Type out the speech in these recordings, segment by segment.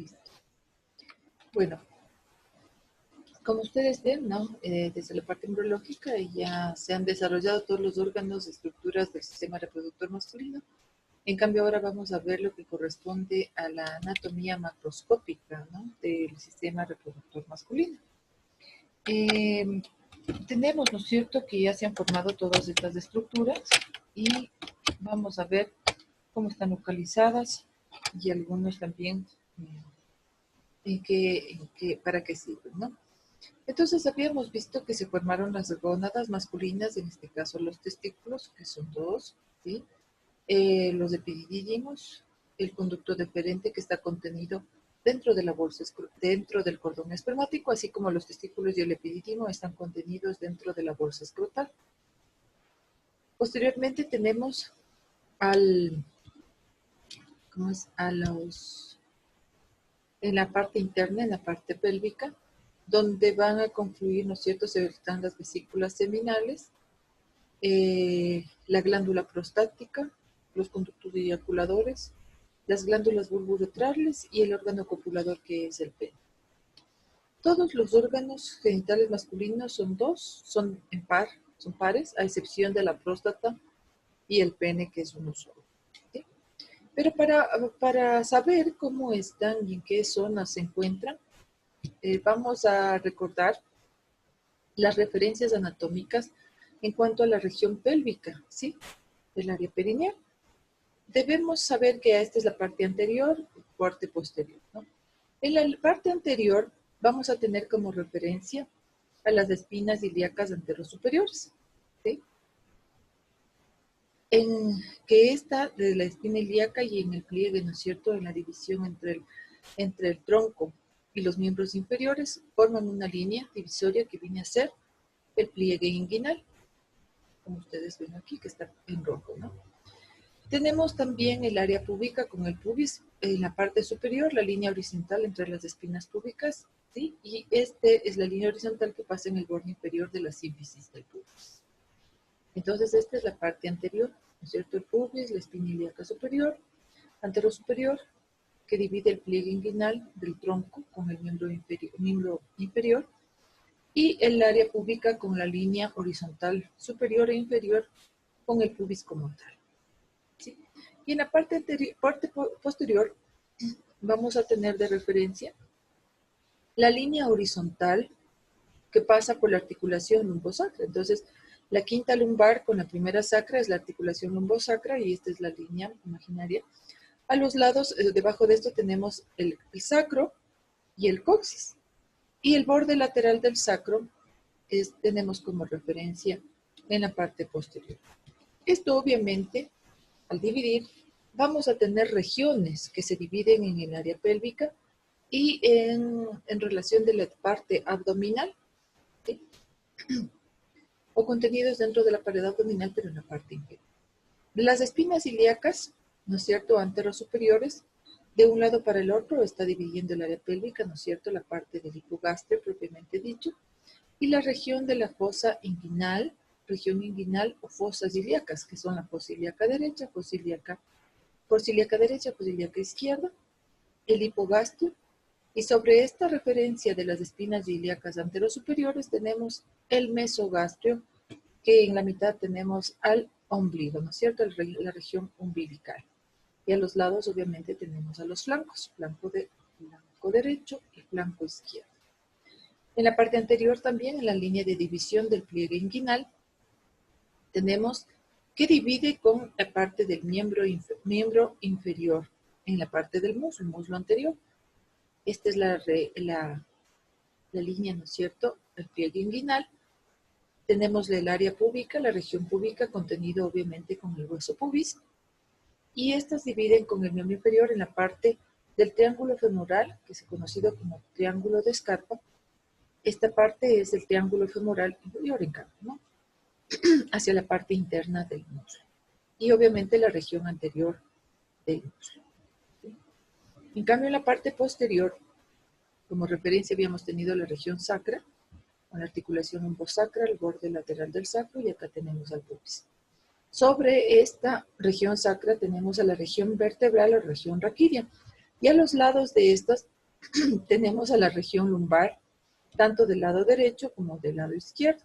Listo. Bueno, como ustedes ven, ¿no? Desde la parte embriológica ya se han desarrollado todos los órganos y estructuras del sistema reproductor masculino. En cambio, ahora vamos a ver lo que corresponde a la anatomía macroscópica, ¿no? Del sistema reproductor masculino. Tenemos, ¿no es cierto?, que ya se han formado todas estas estructuras y vamos a ver cómo están localizadas y algunos también para qué sirven, ¿no? Entonces habíamos visto que se formaron las gónadas masculinas, en este caso los testículos, que son dos, ¿sí? Los epididímos, el conducto deferente que está contenido dentro de la bolsa, dentro del cordón espermático, así como los testículos y el epididimo están contenidos dentro de la bolsa escrotal. Posteriormente tenemos en la parte interna, en la parte pélvica, donde van a confluir, ¿no es cierto?, están las vesículas seminales, la glándula prostática, los conductos eyaculadores, las glándulas bulbouretrales y el órgano copulador que es el pene. Todos los órganos genitales masculinos son pares, a excepción de la próstata y el pene, que es uno solo. ¿Sí? Pero para saber cómo están y en qué zonas se encuentran, vamos a recordar las referencias anatómicas en cuanto a la región pélvica, ¿sí? El área perineal. Debemos saber que esta es la parte anterior y parte posterior, ¿no? En la parte anterior vamos a tener como referencia a las espinas ilíacas anterosuperiores, ¿sí? En que esta de la espina ilíaca y en el pliegue, ¿no es cierto?, en la división entre el tronco y los miembros inferiores, forman una línea divisoria que viene a ser el pliegue inguinal, como ustedes ven aquí, que está en rojo, ¿no? Tenemos también el área púbica con el pubis en la parte superior, la línea horizontal entre las espinas púbicas, ¿sí? Y este es la línea horizontal que pasa en el borde inferior de la sínfisis del pubis. Entonces, esta es la parte anterior, ¿no es cierto? El pubis, la espina ilíaca superior, anterosuperior, que divide el pliegue inguinal del tronco con el miembro inferior, y el área púbica con la línea horizontal superior e inferior con el pubis como tal. ¿Sí? Y en la parte posterior vamos a tener de referencia la línea horizontal que pasa por la articulación lumbosacra. Entonces, la quinta lumbar con la primera sacra es la articulación lumbosacra y esta es la línea imaginaria. A los lados, debajo de esto tenemos el sacro y el coxis. Y el borde lateral del sacro tenemos como referencia en la parte posterior. Esto obviamente, al dividir, vamos a tener regiones que se dividen en el área pélvica y en relación de la parte abdominal, ¿sí? O contenidos dentro de la pared abdominal, pero en la parte inferior. Las espinas ilíacas, ¿no es cierto?, anterosuperiores, de un lado para el otro está dividiendo el área pélvica, ¿no es cierto?, la parte del hipogastrio propiamente dicho, y la región de la fosa inguinal, región inguinal o fosas ilíacas, que son la fosa ilíaca derecha, fosa ilíaca derecha, fosa ilíaca izquierda, el hipogastrio, y sobre esta referencia de las espinas ilíacas anterosuperiores tenemos el mesogastrio, que en la mitad tenemos al ombligo, ¿no es cierto?, la región umbilical. Y a los lados obviamente tenemos a los flancos, flanco derecho y flanco izquierdo. En la parte anterior también, en la línea de división del pliegue inguinal, tenemos que divide con la parte del miembro inferior, en la parte del muslo anterior. Esta es la línea, ¿no es cierto?, el pliegue inguinal. Tenemos el área púbica, la región púbica, contenido obviamente con el hueso pubis. Y estas dividen con el miembro inferior en la parte del triángulo femoral, que es conocido como triángulo de Scarpa. Esta parte es el triángulo femoral inferior, en cambio, ¿no?, hacia la parte interna del muslo. Y obviamente la región anterior del muslo. ¿Sí? En cambio, en la parte posterior, como referencia habíamos tenido la región sacra, con la articulación lumbosacra, el borde lateral del sacro, y acá tenemos al pubis. Sobre esta región sacra tenemos a la región vertebral o región raquídea, y a los lados de estas tenemos a la región lumbar, tanto del lado derecho como del lado izquierdo.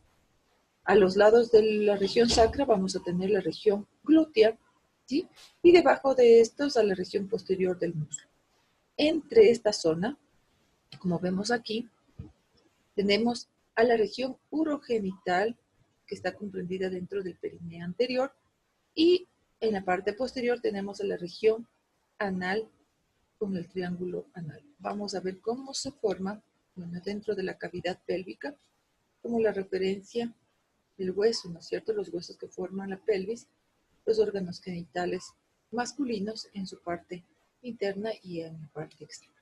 A los lados de la región sacra vamos a tener la región glútea, ¿sí? Y debajo de estos a la región posterior del muslo. Entre esta zona, como vemos aquí, tenemos a la región urogenital, que está comprendida dentro del perineo anterior, y en la parte posterior tenemos a la región anal con el triángulo anal. Vamos a ver cómo se forma, bueno, dentro de la cavidad pélvica, como la referencia del hueso, ¿no es cierto? Los huesos que forman la pelvis, los órganos genitales masculinos en su parte interna y en la parte externa.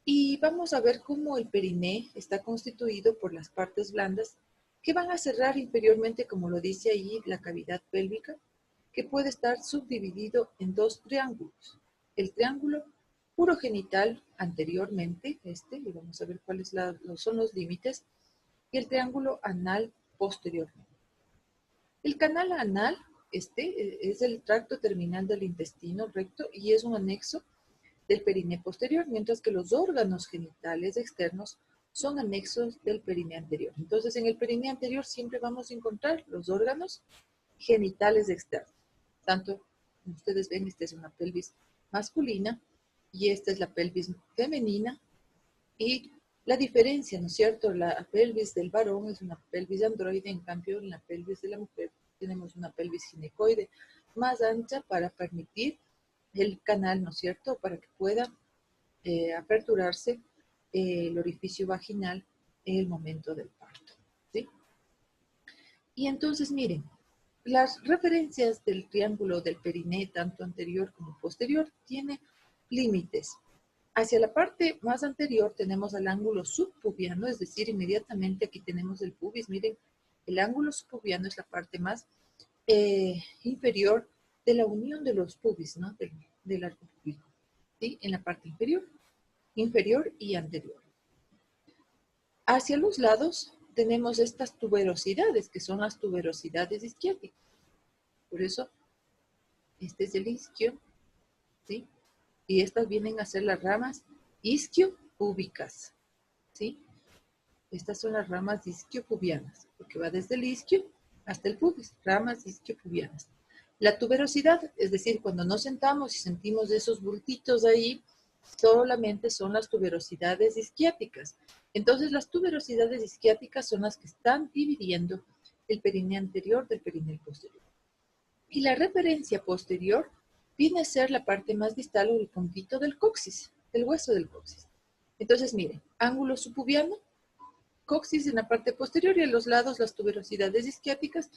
Y vamos a ver cómo el periné está constituido por las partes blandas que van a cerrar inferiormente, como lo dice ahí, la cavidad pélvica, que puede estar subdividido en dos triángulos. El triángulo urogenital anteriormente, y vamos a ver cuáles son los límites, y el triángulo anal posteriormente. El canal anal, es el tracto terminal del intestino recto y es un anexo del periné posterior, mientras que los órganos genitales externos son anexos del periné anterior. Entonces, en el periné anterior siempre vamos a encontrar los órganos genitales externos. Tanto, como ustedes ven, esta es una pelvis masculina y esta es la pelvis femenina. Y la diferencia, ¿no es cierto? La pelvis del varón es una pelvis androide, en cambio en la pelvis de la mujer tenemos una pelvis ginecoide más ancha para permitir el canal, ¿no es cierto? Para que pueda aperturarse el orificio vaginal en el momento del parto, ¿sí? Y entonces, miren, las referencias del triángulo del periné, tanto anterior como posterior, tiene límites. Hacia la parte más anterior tenemos el ángulo subpubiano, es decir, inmediatamente aquí tenemos el pubis. Miren, el ángulo subpubiano es la parte más inferior de la unión de los pubis, ¿no? Del arco púbico, ¿sí? En la parte inferior y anterior. Hacia los lados tenemos estas tuberosidades, que son las tuberosidades isquiáticas. Por eso, este es el isquio, ¿sí? Y estas vienen a ser las ramas isquiopúbicas, ¿sí? Estas son las ramas isquiopubianas, porque va desde el isquio hasta el pubis, ramas isquiopubianas. La tuberosidad, es decir, cuando nos sentamos y sentimos esos bultitos ahí, solamente son las tuberosidades isquiáticas. Entonces, las tuberosidades isquiáticas son las que están dividiendo el periné anterior del periné posterior. Y la referencia posterior viene a ser la parte más distal o el puntito del coxis, el hueso del coxis. Entonces, miren, ángulo subpubiano, coxis en la parte posterior y a los lados las tuberosidades isquiáticas,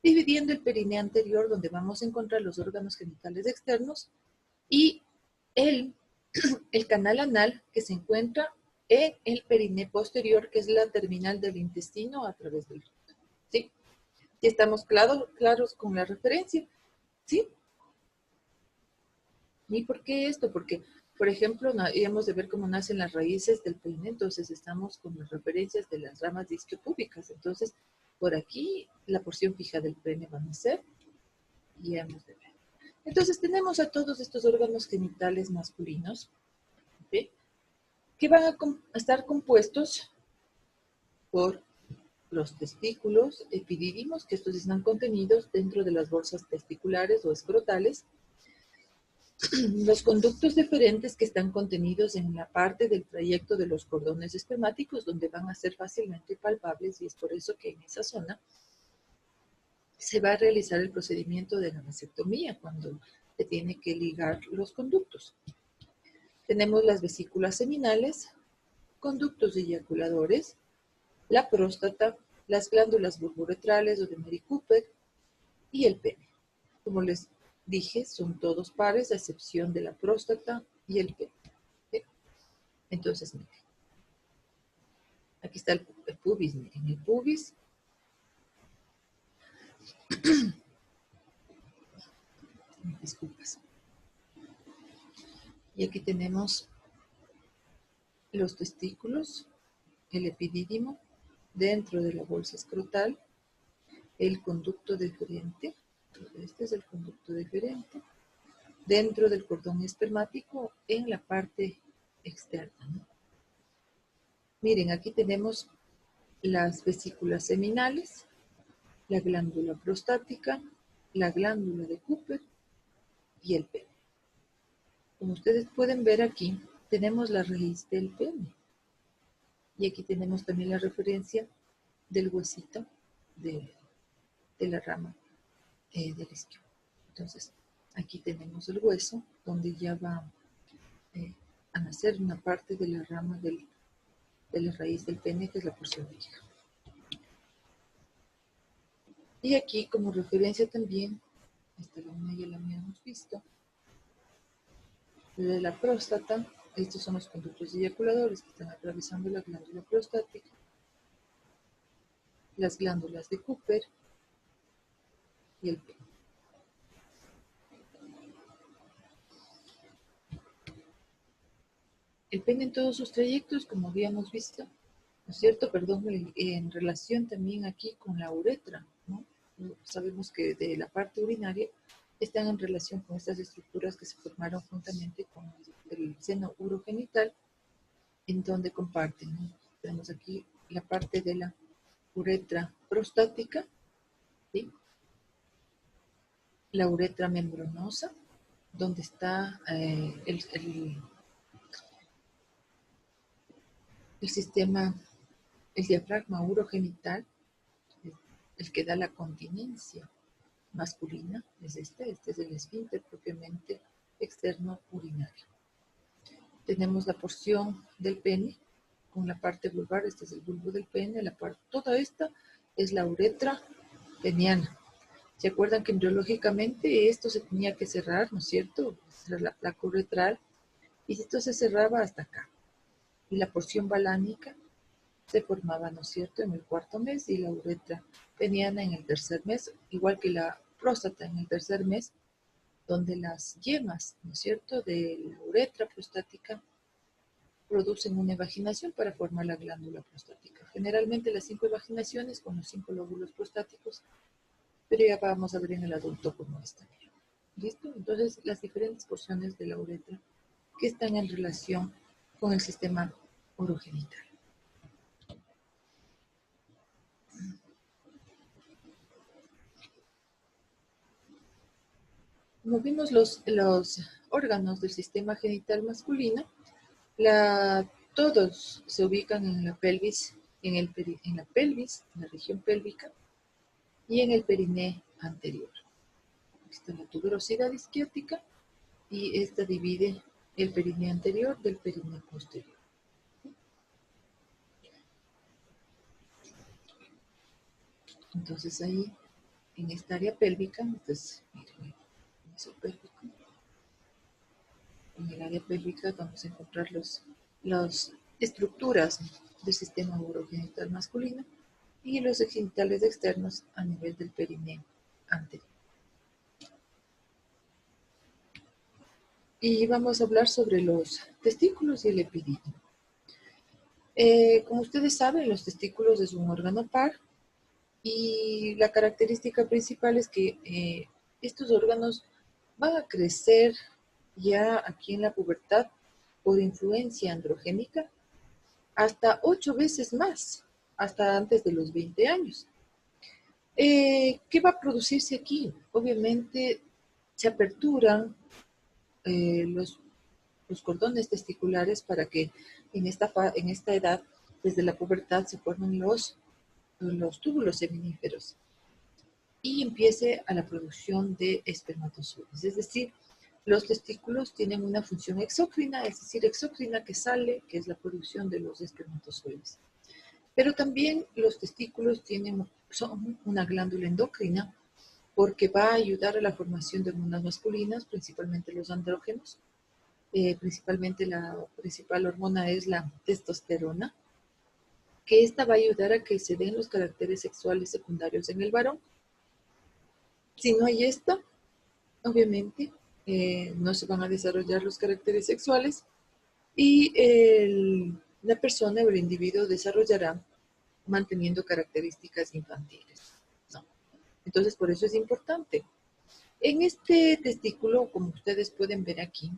dividiendo el periné anterior donde vamos a encontrar los órganos genitales externos y el canal anal que se encuentra en el periné posterior, que es la terminal del intestino a través del recto, ¿sí? ¿Y estamos claros con la referencia? ¿Sí? ¿Y por qué esto? Porque, por ejemplo, íbamos de ver cómo nacen las raíces del peine, entonces estamos con las referencias de las ramas isquiopúbicas. Entonces, por aquí la porción fija del pene va a nacer y hemos de ver. Entonces, tenemos a todos estos órganos genitales masculinos, ¿sí? Que van a estar compuestos por los testículos, epidídimos, que estos están contenidos dentro de las bolsas testiculares o escrotales, los conductos deferentes que están contenidos en la parte del trayecto de los cordones espermáticos, donde van a ser fácilmente palpables, y es por eso que en esa zona se va a realizar el procedimiento de la vasectomía, cuando se tiene que ligar los conductos. Tenemos las vesículas seminales, conductos eyaculadores, la próstata, las glándulas bulboretrales o de Mary Cooper y el pene. Como les dije, son todos pares a excepción de la próstata y el pene. ¿Sí? Entonces, miren, aquí está el pubis, miren, el pubis. Disculpas. Y aquí tenemos los testículos, el epidídimo, dentro de la bolsa escrotal, el conducto deferente, este es el conducto deferente, dentro del cordón espermático, en la parte externa, ¿no? Miren, aquí tenemos las vesículas seminales, la glándula prostática, la glándula de Cooper y el pene. Como ustedes pueden ver aquí, tenemos la raíz del pene. Y aquí tenemos también la referencia del huesito de la rama del isquio. Entonces, aquí tenemos el hueso, donde ya va a nacer una parte de la rama de la raíz del pene, que es la porción vieja. Y aquí, como referencia también, esta lámina ya la habíamos visto, de la próstata. Estos son los conductos eyaculadores que están atravesando la glándula prostática, las glándulas de Cooper y el pene. El pene en todos sus trayectos, como habíamos visto, ¿no es cierto? Perdón, en relación también aquí con la uretra, ¿no? Sabemos que de la parte urinaria están en relación con estas estructuras que se formaron juntamente con el seno urogenital, en donde comparten, ¿no? Tenemos aquí la parte de la uretra prostática, ¿sí? La uretra membranosa, donde está el sistema, el diafragma urogenital, el que da la continencia masculina, es este es el esfínter propiamente externo urinario. Tenemos la porción del pene con la parte vulvar, este es el bulbo del pene, toda esta es la uretra peniana. ¿Se acuerdan que embriológicamente esto se tenía que cerrar, ¿no es cierto? Era la placa uretral, y esto se cerraba hasta acá. Y la porción balánica se formaba, ¿no es cierto?, en el cuarto mes, y la uretra peniana en el tercer mes, igual que la próstata en el tercer mes, donde las yemas, ¿no es cierto?, de la uretra prostática producen una evaginación para formar la glándula prostática. Generalmente las 5 evaginaciones con los 5 lóbulos prostáticos, pero ya vamos a ver en el adulto cómo es también. ¿Listo? Entonces, las diferentes porciones de la uretra que están en relación con el sistema urogenital. Como vimos los órganos del sistema genital masculino, todos se ubican en la pelvis, en la región pélvica y en el periné anterior. Está la tuberosidad isquiótica y esta divide el periné anterior del periné posterior. Entonces ahí, en esta área pélvica, entonces, miren, mesopélvico. En el área pélvica vamos a encontrar las estructuras del sistema urogenital masculino y los genitales externos a nivel del periné anterior. Y vamos a hablar sobre los testículos y el epidídimo. Como ustedes saben, los testículos es un órgano par y la característica principal es que estos órganos van a crecer ya aquí en la pubertad por influencia androgénica hasta 8 veces más, hasta antes de los 20 años. ¿Qué va a producirse aquí? Obviamente se aperturan los cordones testiculares para que en esta edad, desde la pubertad, se formen los túbulos seminíferos y empiece a la producción de espermatozoides. Es decir, los testículos tienen una función exócrina, es decir, exócrina que sale, que es la producción de los espermatozoides. Pero también los testículos son una glándula endocrina porque va a ayudar a la formación de hormonas masculinas, principalmente los andrógenos. Principalmente la principal hormona es la testosterona, que esta va a ayudar a que se den los caracteres sexuales secundarios en el varón. Si no hay esta, obviamente no se van a desarrollar los caracteres sexuales y la persona o el individuo desarrollará manteniendo características infantiles. ¿No? Entonces, por eso es importante. En este testículo, como ustedes pueden ver aquí,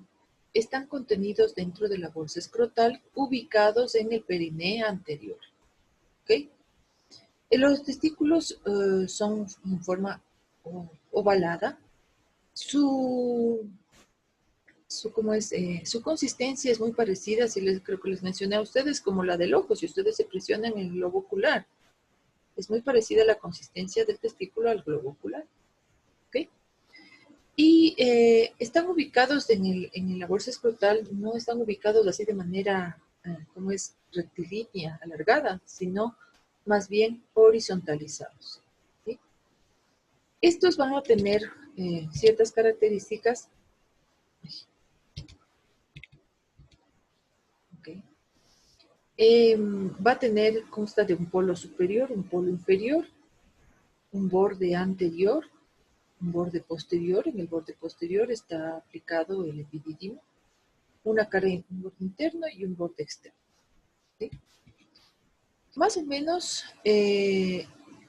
están contenidos dentro de la bolsa escrotal, ubicados en el periné anterior. ¿Ok? Los testículos son en forma ovalada. Su consistencia es muy parecida, creo que les mencioné a ustedes, como la del ojo. Si ustedes se presionan en el globo ocular, es muy parecida la consistencia del testículo al globo ocular. ¿Ok? Y están ubicados en la bolsa escrotal, no están ubicados así de manera, como es, rectilínea, alargada, sino más bien horizontalizados. ¿Sí? Estos van a tener ciertas características. Okay. Va a tener, consta de un polo superior, un polo inferior, un borde anterior, un borde posterior. En el borde posterior está aplicado el epidídimo, una cara, un borde interno y un borde externo. ¿Sí? Más o menos,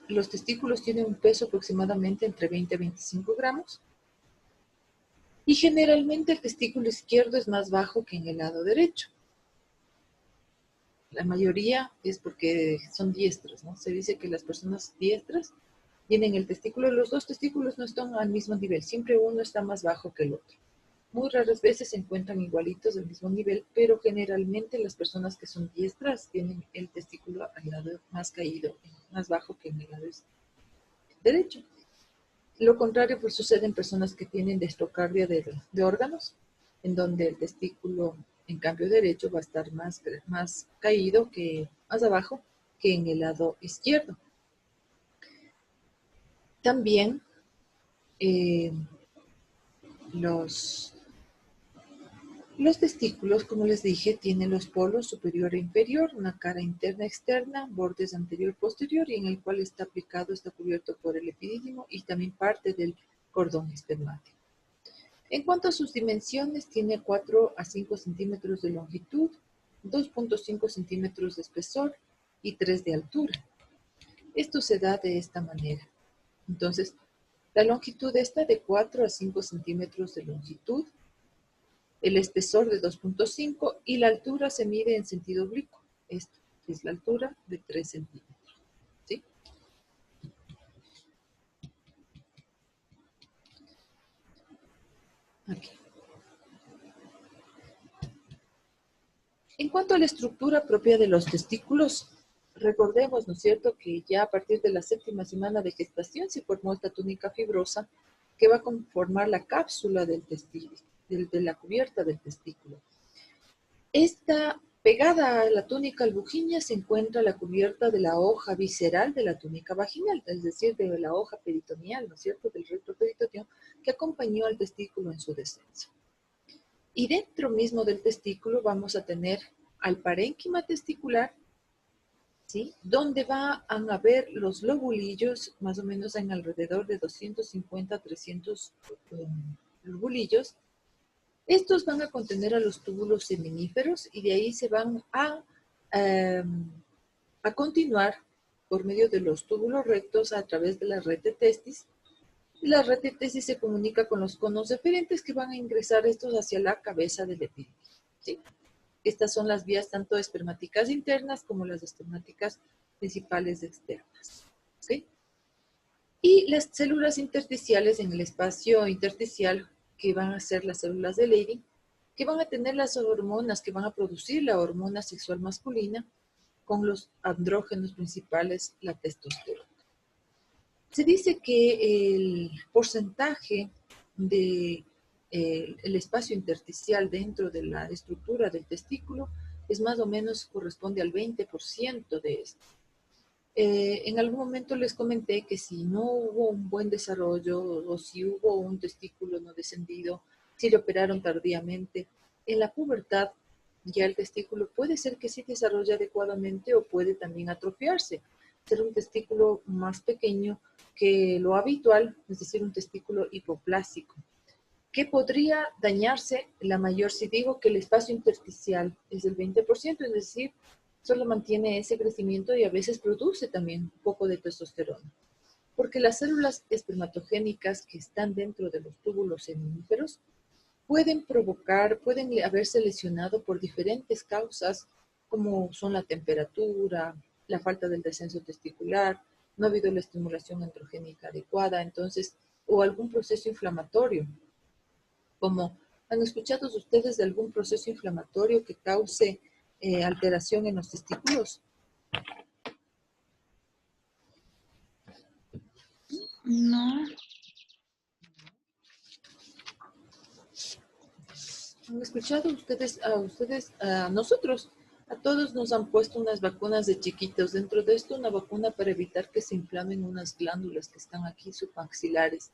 los testículos tienen un peso aproximadamente entre 20 a 25 gramos. Y generalmente el testículo izquierdo es más bajo que en el lado derecho. La mayoría es porque son diestros, ¿no? Se dice que las personas diestras tienen el testículo, los dos testículos no están al mismo nivel, siempre uno está más bajo que el otro. Muy raras veces se encuentran igualitos del mismo nivel, pero generalmente las personas que son diestras tienen el testículo al lado más caído, más bajo que en el lado derecho. Lo contrario pues sucede en personas que tienen dextrocardia de órganos, en donde el testículo en cambio derecho va a estar más caído, más abajo que en el lado izquierdo. También los testículos, como les dije, tienen los polos superior e inferior, una cara interna externa, bordes anterior posterior, y en el cual está cubierto por el epidídimo y también parte del cordón espermático. En cuanto a sus dimensiones, tiene 4 a 5 centímetros de longitud, 2.5 centímetros de espesor y 3 de altura. Esto se da de esta manera. Entonces, la longitud está de 4 a 5 centímetros de longitud, el espesor de 2.5 y la altura se mide en sentido oblicuo. Esta es la altura de 3 centímetros. ¿Sí? Aquí. En cuanto a la estructura propia de los testículos, recordemos, ¿no es cierto?, que ya a partir de la 7ª semana de gestación se formó esta túnica fibrosa que va a conformar la cápsula del testículo, de la cubierta del testículo. Esta pegada a la túnica albuginea se encuentra la cubierta de la hoja visceral de la túnica vaginal, es decir, de la hoja peritoneal, ¿no es cierto?, del recto peritoneo, que acompañó al testículo en su descenso. Y dentro mismo del testículo vamos a tener al parénquima testicular, ¿sí?, donde van a haber los lobulillos, más o menos en alrededor de 250 a 300 lobulillos. Estos van a contener a los túbulos seminíferos y de ahí se van a continuar por medio de los túbulos rectos a través de la red de testis. La red de testis se comunica con los conos deferentes que van a ingresar estos hacia la cabeza del epidídimo. ¿Sí? Estas son las vías tanto espermáticas internas como las espermáticas principales externas. ¿Sí? Y las células intersticiales en el espacio intersticial, que van a ser las células de Leydig, que van a tener las hormonas, que van a producir la hormona sexual masculina con los andrógenos principales, la testosterona. Se dice que el porcentaje del espacio intersticial dentro de la estructura del testículo es más o menos corresponde al 20% de esto. En algún momento les comenté que si no hubo un buen desarrollo o si hubo un testículo no descendido, si le operaron tardíamente, en la pubertad ya el testículo puede ser que sí desarrolle adecuadamente o puede también atrofiarse, ser un testículo más pequeño que lo habitual, es decir, un testículo hipoplásico, que podría dañarse la mayor, si digo que el espacio intersticial es del 20%, es decir, solo mantiene ese crecimiento y a veces produce también un poco de testosterona. Porque las células espermatogénicas que están dentro de los túbulos seminíferos pueden haberse lesionado por diferentes causas, como son la temperatura, la falta del descenso testicular, no ha habido la estimulación androgénica adecuada, entonces, o algún proceso inflamatorio, como han escuchado ustedes de algún proceso inflamatorio que cause alteración en los testículos. No. ¿Han escuchado a nosotros, a todos nos han puesto unas vacunas de chiquitos? Dentro de esto, una vacuna para evitar que se inflamen unas glándulas que están aquí submaxilares.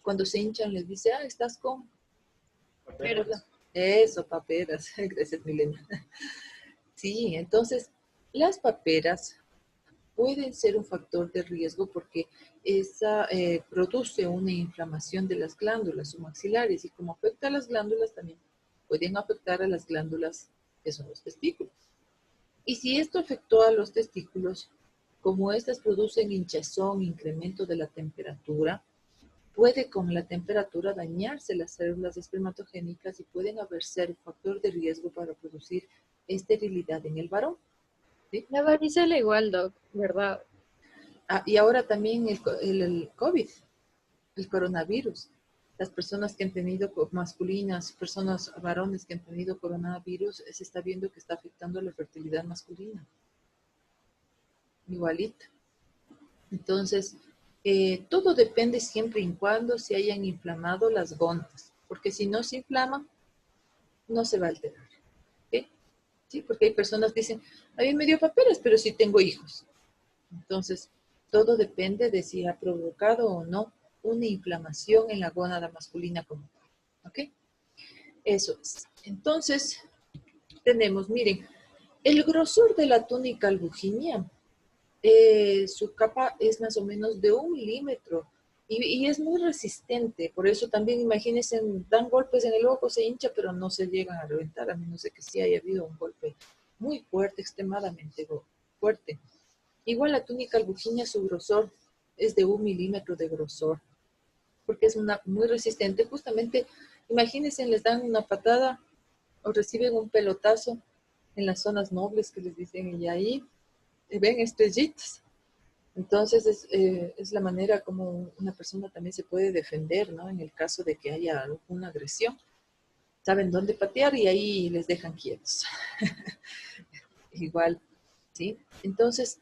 Cuando se hinchan les dice, estás con... Paperas. Eso, paperas. Gracias, Milena. Sí, entonces, las paperas pueden ser un factor de riesgo porque esa produce una inflamación de las glándulas submaxilares y como afecta a las glándulas también pueden afectar a las glándulas que son los testículos. Y si esto afectó a los testículos, como estas producen hinchazón, incremento de la temperatura, puede con la temperatura dañarse las células espermatogénicas y pueden haber ser un factor de riesgo para producir esterilidad en el varón. ¿Sí? La varicela igual, Doc, ¿verdad? Y ahora también el COVID, el coronavirus. Las personas que han tenido masculinas, personas varones que han tenido coronavirus, se está viendo que está afectando la fertilidad masculina. Igualito. Entonces, todo depende siempre y cuando se hayan inflamado las gónadas, porque si no se inflaman, no se va a alterar. ¿Okay? Sí, porque hay personas que dicen, a mí me dio papeles, pero sí tengo hijos. Entonces, todo depende de si ha provocado o no una inflamación en la gónada masculina como tal. ¿Ok? Eso es. Entonces, tenemos, miren, el grosor de la túnica albuginia, su capa es más o menos de 1 milímetro y es muy resistente. Por eso también imagínense, dan golpes en el ojo, se hincha, pero no se llegan a reventar, a menos de que sí haya habido un golpe muy fuerte, extremadamente fuerte. Igual la túnica albuginia, su grosor es de 1 milímetro de grosor, porque es muy resistente. Justamente, imagínense, les dan una patada o reciben un pelotazo en las zonas nobles que les dicen, y ahí ven estrellitas. Entonces es la manera como una persona también se puede defender, ¿no? En el caso de que haya alguna agresión. Saben dónde patear y ahí les dejan quietos. Igual, ¿sí? Entonces,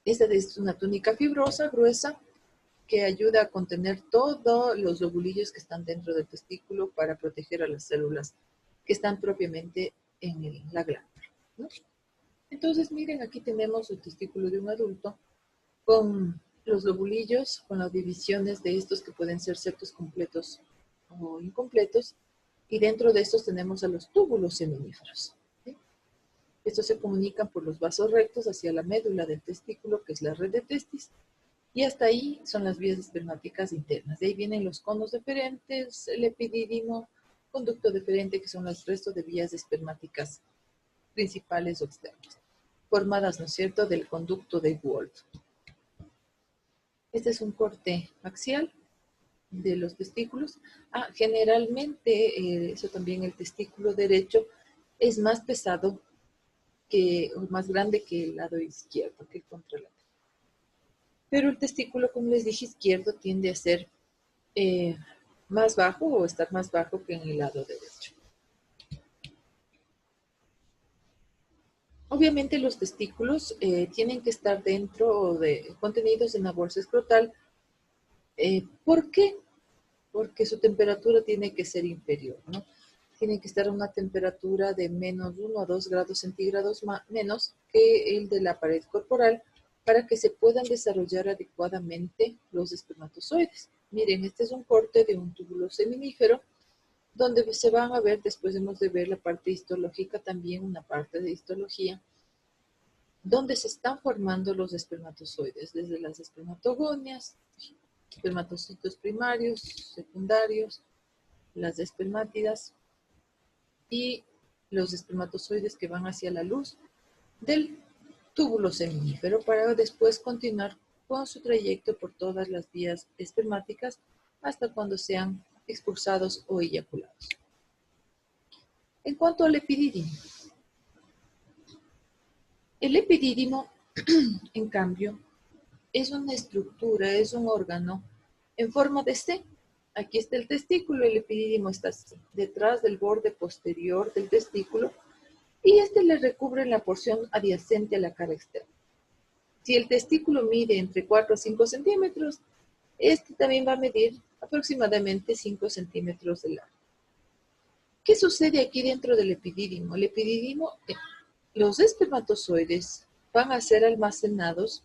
esta es una túnica fibrosa, gruesa, que ayuda a contener todos los lobulillos que están dentro del testículo para proteger a las células que están propiamente en la glándula, ¿no? Entonces, miren, aquí tenemos el testículo de un adulto con los lobulillos, con las divisiones de estos que pueden ser septos completos o incompletos, y dentro de estos tenemos a los túbulos seminíferos. ¿Sí? Estos se comunican por los vasos rectos hacia la médula del testículo, que es la red de testis, y hasta ahí son las vías espermáticas internas. De ahí vienen los conos deferentes, el epidídimo, conducto deferente, que son los restos de vías espermáticas principales o externas, formadas, ¿no es cierto?, del conducto de Wolff. Este es un corte axial de los testículos. Generalmente, eso también, el testículo derecho es más pesado o más grande que el lado izquierdo, que el contralateral. Pero el testículo, como les dije, izquierdo tiende a ser más bajo o estar más bajo que en el lado derecho. Obviamente los testículos tienen que estar dentro de contenidos en la bolsa escrotal. ¿Por qué? Porque su temperatura tiene que ser inferior, ¿no? Tiene que estar a una temperatura de menos 1 a 2 grados centígrados menos que el de la pared corporal para que se puedan desarrollar adecuadamente los espermatozoides. Miren, este es un corte de un túbulo seminífero donde se van a ver, después hemos de ver la parte histológica también, una parte de histología, donde se están formando los espermatozoides, desde las espermatogonias, espermatocitos primarios, secundarios, las espermátidas y los espermatozoides que van hacia la luz del túbulo seminífero para después continuar con su trayecto por todas las vías espermáticas hasta cuando sean expulsados o eyaculados. En cuanto al epidídimo, el epidídimo, en cambio, es una estructura, es un órgano en forma de C. Aquí está el testículo, el epidídimo está así, detrás del borde posterior del testículo, y este le recubre la porción adyacente a la cara externa. Si el testículo mide entre 4 a 5 centímetros, este también va a medir aproximadamente 5 centímetros de largo. ¿Qué sucede aquí dentro del epidídimo? El epidídimo, los espermatozoides van a ser almacenados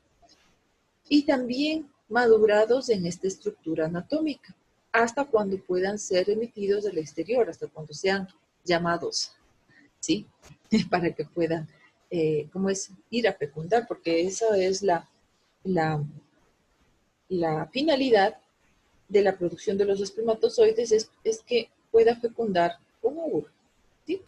y también madurados en esta estructura anatómica, hasta cuando puedan ser emitidos al exterior, hasta cuando sean llamados, ¿sí? Para que puedan, ¿cómo es? Ir a fecundar, porque esa es la finalidad de la producción de los espermatozoides, es que pueda fecundar un óvulo, ¿sí?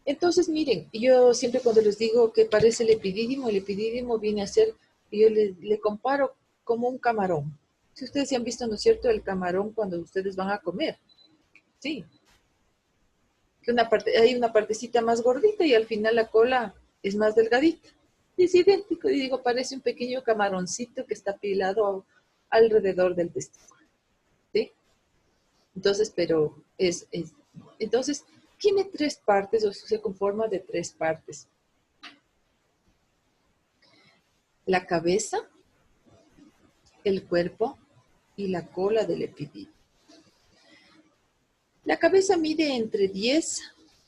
Entonces, miren, yo siempre cuando les digo que parece el epidídimo viene a ser, yo le comparo como un camarón. Si ustedes se han visto, ¿no es cierto?, el camarón cuando ustedes van a comer, ¿sí? Que hay una partecita más gordita y al final la cola es más delgadita. Es idéntico, y digo, parece un pequeño camaroncito que está apilado alrededor del testículo, ¿sí? Entonces, entonces, tiene tres partes, o se conforma de tres partes. La cabeza, el cuerpo y la cola del epidídimo. La cabeza mide entre 10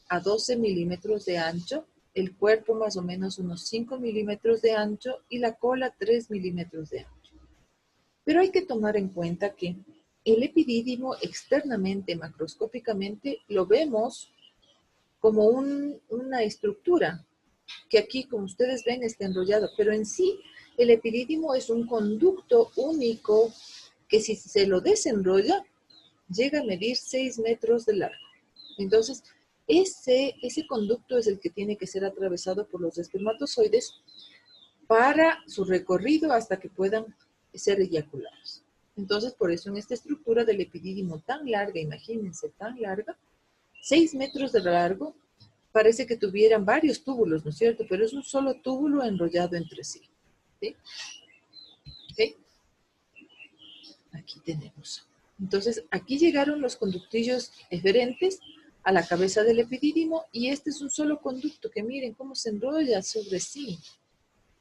a 12 milímetros de ancho, el cuerpo más o menos unos 5 milímetros de ancho y la cola 3 milímetros de ancho. Pero hay que tomar en cuenta que el epidídimo externamente, macroscópicamente, lo vemos como una estructura que aquí, como ustedes ven, está enrollado, pero en sí el epidídimo es un conducto único que si se lo desenrolla, llega a medir 6 metros de largo. Entonces, ese conducto es el que tiene que ser atravesado por los espermatozoides para su recorrido hasta que puedan ser eyaculados. Entonces, por eso en esta estructura del epidídimo tan larga, imagínense, tan larga, 6 metros de largo, parece que tuvieran varios túbulos, ¿no es cierto? Pero es un solo túbulo enrollado entre sí. ¿Sí? ¿Sí? Aquí tenemos. Entonces, aquí llegaron los conductillos eferentes a la cabeza del epidídimo y este es un solo conducto que miren cómo se enrolla sobre sí.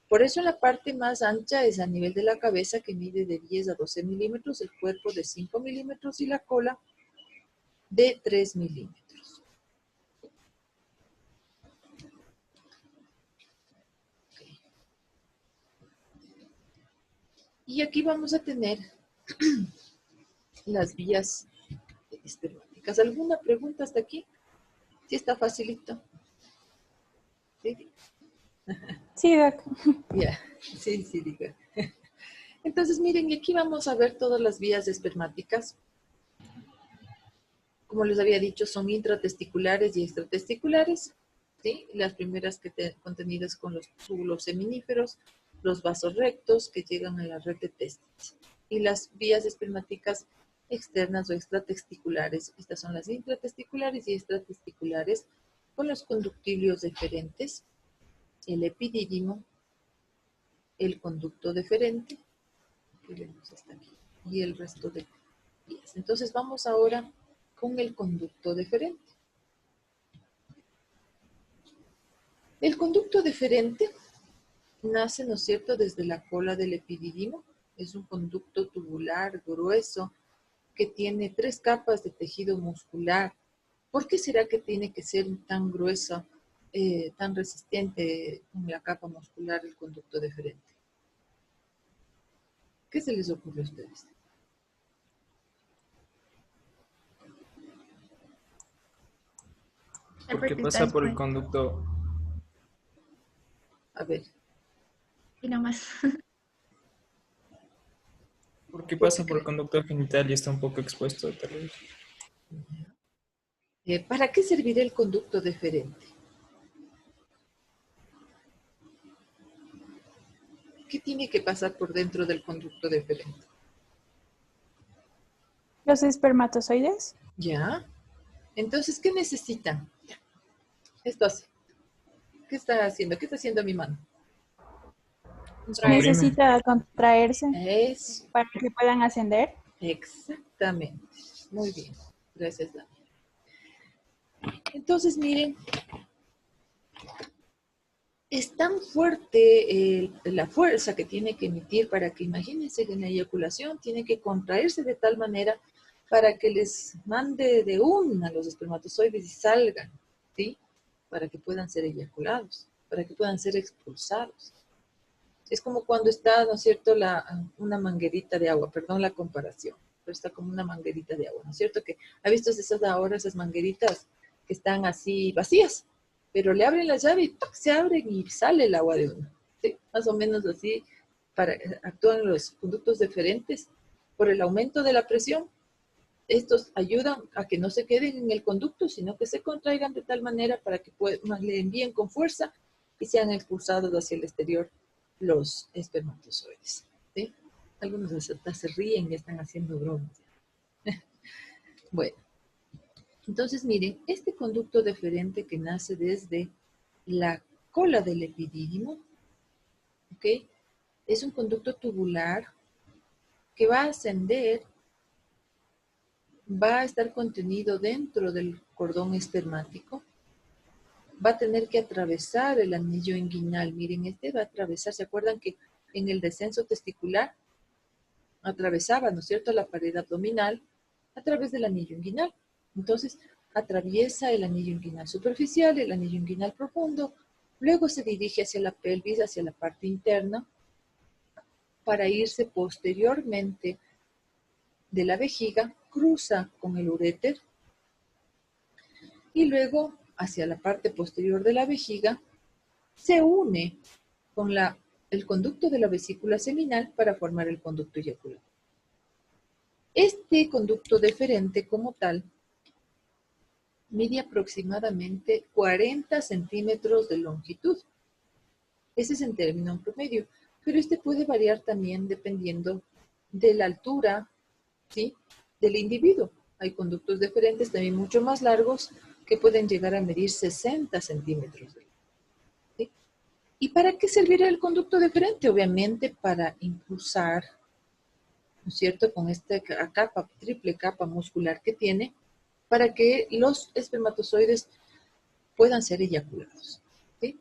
Por eso la parte más ancha es a nivel de la cabeza, que mide de 10 a 12 milímetros, el cuerpo de 5 milímetros y la cola de 3 milímetros. Okay. Y aquí vamos a tener las vías espermáticas. ¿Alguna pregunta hasta aquí? Sí, está facilito. ¿Sí? Sí, Doc. Yeah. Sí, diga. Entonces, miren, y aquí vamos a ver todas las vías espermáticas. Como les había dicho, son intratesticulares y extratesticulares. ¿Sí? Las primeras contenidas con los túbulos seminíferos, los vasos rectos que llegan a la red de testis. Y las vías espermáticas externas o extratesticulares. Estas son las intratesticulares y extratesticulares con los conductilios deferentes, el epidídimo, el conducto deferente, que vemos hasta aquí, y el resto de vías. Entonces vamos ahora con el conducto deferente. El conducto deferente nace, ¿no es cierto?, desde la cola del epidídimo. Es un conducto tubular, grueso, que tiene 3 capas de tejido muscular. ¿Por qué será que tiene que ser tan grueso, tan resistente en la capa muscular el conducto deferente? ¿Qué se les ocurre a ustedes? Porque pasa por el conducto. A ver. Y nomás. Porque pasa por el conducto genital y está un poco expuesto, tal vez. ¿Para qué servirá el conducto deferente? ¿Qué tiene que pasar por dentro del conducto deferente? los espermatozoides. ¿Ya? Entonces, ¿qué necesitan? Esto hace. ¿Qué está haciendo? ¿Qué está haciendo mi mano? Comprime. Necesita contraerse Es para que puedan ascender. exactamente. Muy bien. Gracias, Dani. Entonces, miren, es tan fuerte la fuerza que tiene que emitir para que, imagínense que en la eyaculación tiene que contraerse de tal manera para que les mande de una los espermatozoides y salgan, ¿sí? Para que puedan ser eyaculados, para que puedan ser expulsados. Es como cuando está, ¿no es cierto?, una manguerita de agua, perdón la comparación, pero está como una manguerita de agua, ¿no es cierto? Que ha visto esas mangueritas que están así vacías, pero le abren la llave y ¡tac! Se abren y sale el agua de uno. ¿Sí? Más o menos así actúan los conductos deferentes por el aumento de la presión. Estos ayudan a que no se queden en el conducto, sino que se contraigan de tal manera para que le envíen con fuerza y sean expulsados hacia el exterior los espermatozoides. ¿Sí? Algunos hasta se ríen y están haciendo bromas. Bueno, entonces miren, este conducto deferente que nace desde la cola del epidídimo, ¿ok? Es un conducto tubular que va a ascender, va a estar contenido dentro del cordón espermático, va a tener que atravesar el anillo inguinal. Miren, este va a atravesar, ¿se acuerdan que en el descenso testicular atravesaba, ¿no es cierto?, la pared abdominal a través del anillo inguinal? Entonces, atraviesa el anillo inguinal superficial, el anillo inguinal profundo, luego se dirige hacia la pelvis, hacia la parte interna, para irse posteriormente de la vejiga, cruza con el uréter y luego hacia la parte posterior de la vejiga se une con el conducto de la vesícula seminal para formar el conducto eyaculador. Este conducto deferente como tal mide aproximadamente 40 centímetros de longitud. Ese es en término promedio, pero este puede variar también dependiendo de la altura, ¿sí?, del individuo. Hay conductos deferentes también mucho más largos que pueden llegar a medir 60 centímetros. ¿Sí? ¿Y para qué serviría el conducto deferente? Obviamente para impulsar, ¿no es cierto?, con esta capa, triple capa muscular que tiene, para que los espermatozoides puedan ser eyaculados. ¿Sí?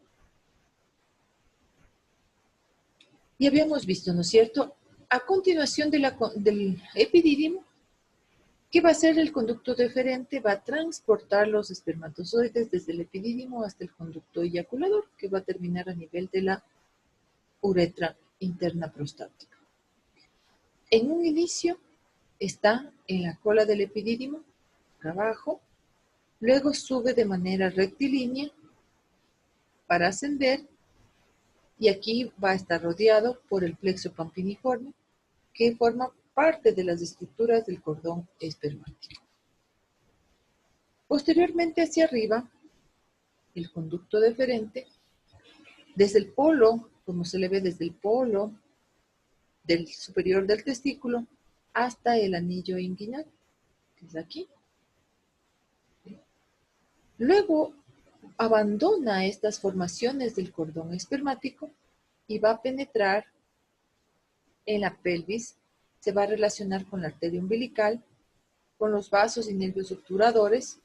Y habíamos visto, ¿no es cierto?, a continuación del epidídimo, ¿qué va a hacer el conducto deferente? Va a transportar los espermatozoides desde el epidídimo hasta el conducto eyaculador, que va a terminar a nivel de la uretra interna prostática. En un inicio está en la cola del epidídimo, abajo, luego sube de manera rectilínea para ascender y aquí va a estar rodeado por el plexo campiniforme, que forma parte de las estructuras del cordón espermático. Posteriormente hacia arriba, el conducto deferente, desde el polo, como se le ve desde el polo del superior del testículo, hasta el anillo inguinal, que es aquí. Luego abandona estas formaciones del cordón espermático y va a penetrar en la pelvis, se va a relacionar con la arteria umbilical, con los vasos y nervios obturadores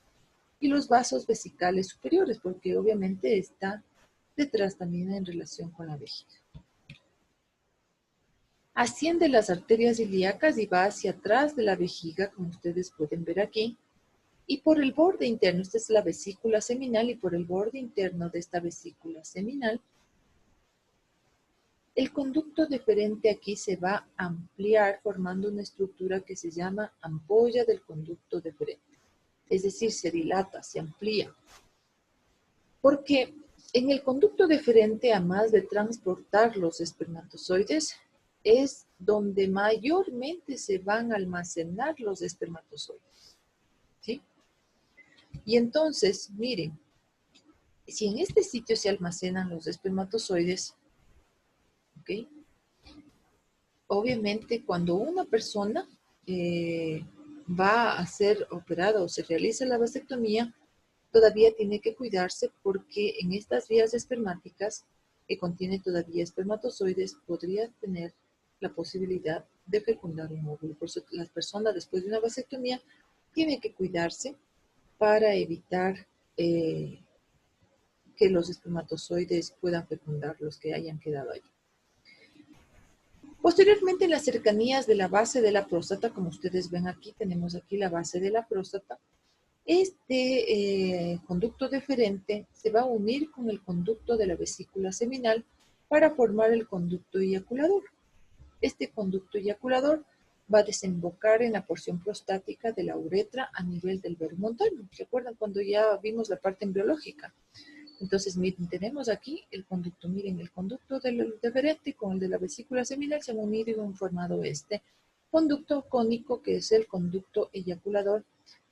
y los vasos vesicales superiores, porque obviamente está detrás también en relación con la vejiga. Asciende las arterias ilíacas y va hacia atrás de la vejiga, como ustedes pueden ver aquí, y por el borde interno, esta es la vesícula seminal, y por el borde interno de esta vesícula seminal, el conducto deferente aquí se va a ampliar formando una estructura que se llama ampolla del conducto deferente. Es decir, se dilata, se amplía. Porque en el conducto deferente, a más de transportar los espermatozoides, es donde mayormente se van a almacenar los espermatozoides. ¿Sí? Y entonces, miren, si en este sitio se almacenan los espermatozoides, ¿ok?, obviamente cuando una persona va a ser operado o se realiza la vasectomía, todavía tiene que cuidarse porque en estas vías espermáticas que contienen todavía espermatozoides podría tener la posibilidad de fecundar un óvulo. Por eso las personas después de una vasectomía tienen que cuidarse para evitar que los espermatozoides puedan fecundar los que hayan quedado allí. Posteriormente, en las cercanías de la base de la próstata, como ustedes ven aquí, tenemos aquí la base de la próstata. Este conducto deferente se va a unir con el conducto de la vesícula seminal para formar el conducto eyaculador. Este conducto eyaculador va a desembocar en la porción prostática de la uretra a nivel del vero montano. ¿Se acuerdan cuando ya vimos la parte embriológica? Entonces, miren, tenemos aquí el conducto. Miren, el conducto del deferente con el de la vesícula seminal se han unido y han formado este conducto cónico, que es el conducto eyaculador,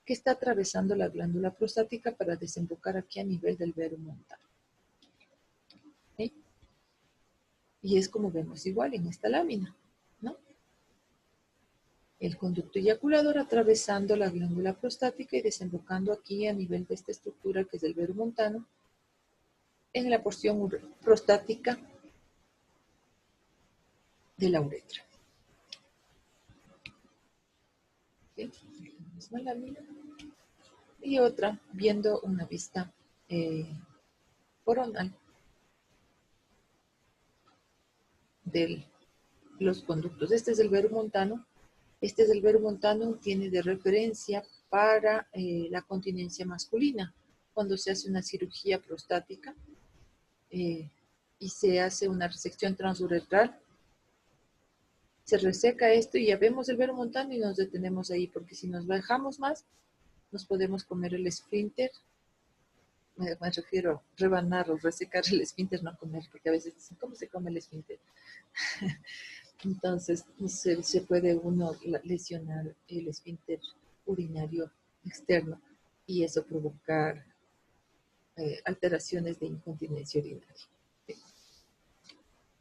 que está atravesando la glándula prostática para desembocar aquí a nivel del vero montano. ¿Sí? Y es como vemos igual en esta lámina, ¿no? El conducto eyaculador atravesando la glándula prostática y desembocando aquí a nivel de esta estructura que es el vero montano, en la porción prostática de la uretra. ¿Sí? La misma lámina. Y otra viendo una vista coronal de los conductos. Este es el vero montano. Este es el vero montano, tiene de referencia para la continencia masculina. Cuando se hace una cirugía prostática y se hace una resección transuretral, se reseca esto y ya vemos el vero montano y nos detenemos ahí, porque si nos bajamos más, nos podemos comer el esfínter. Me refiero a rebanar o resecar el esfínter, no comer, porque a veces dicen, ¿cómo se come el esfínter? Entonces, se puede uno lesionar el esfínter urinario externo y eso provocar alteraciones de incontinencia urinaria. ¿Sí?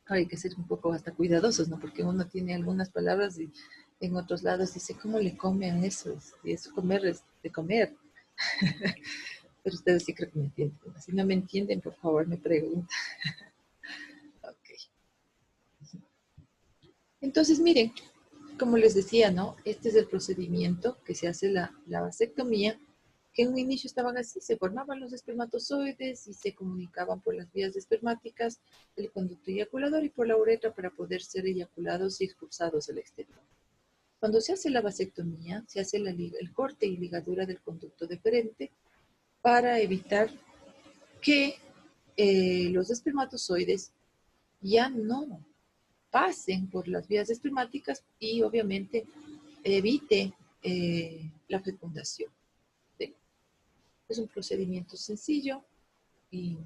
Hay que ser un poco hasta cuidadosos, ¿no? Porque uno tiene algunas palabras y en otros lados dice, ¿cómo le comen eso? Y eso comer es de comer. Pero ustedes sí creo que me entienden. Si no me entienden, por favor, me preguntan. Ok. Entonces, miren, como les decía, ¿no? Este es el procedimiento que se hace la vasectomía, que en un inicio estaban así, se formaban los espermatozoides y se comunicaban por las vías espermáticas, el conducto eyaculador y por la uretra para poder ser eyaculados y expulsados al exterior. Cuando se hace la vasectomía, se hace el corte y ligadura del conducto deferente para evitar que los espermatozoides ya no pasen por las vías espermáticas y obviamente evite la fecundación. ¿Sí? Es un procedimiento sencillo y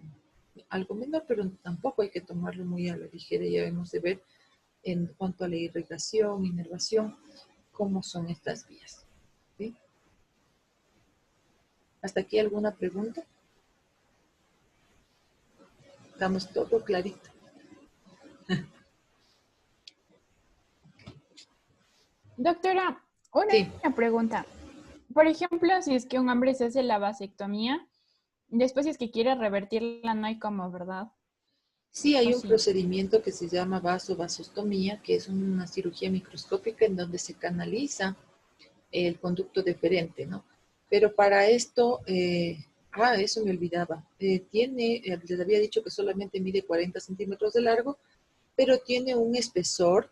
algo menor, pero tampoco hay que tomarlo muy a la ligera. Ya debemos de ver en cuanto a la irrigación, inervación, cómo son estas vías. ¿Sí? ¿Hasta aquí alguna pregunta? Estamos todo clarito. Doctora, una Sí. pregunta. Por ejemplo, si es que un hombre se hace la vasectomía, después si es que quiere revertirla, no hay como, ¿verdad? Sí, hay ¿O un sí? procedimiento que se llama vasostomía, que es una cirugía microscópica en donde se canaliza el conducto deferente, ¿no? Pero para esto, eso me olvidaba, les había dicho que solamente mide 40 centímetros de largo, pero tiene un espesor,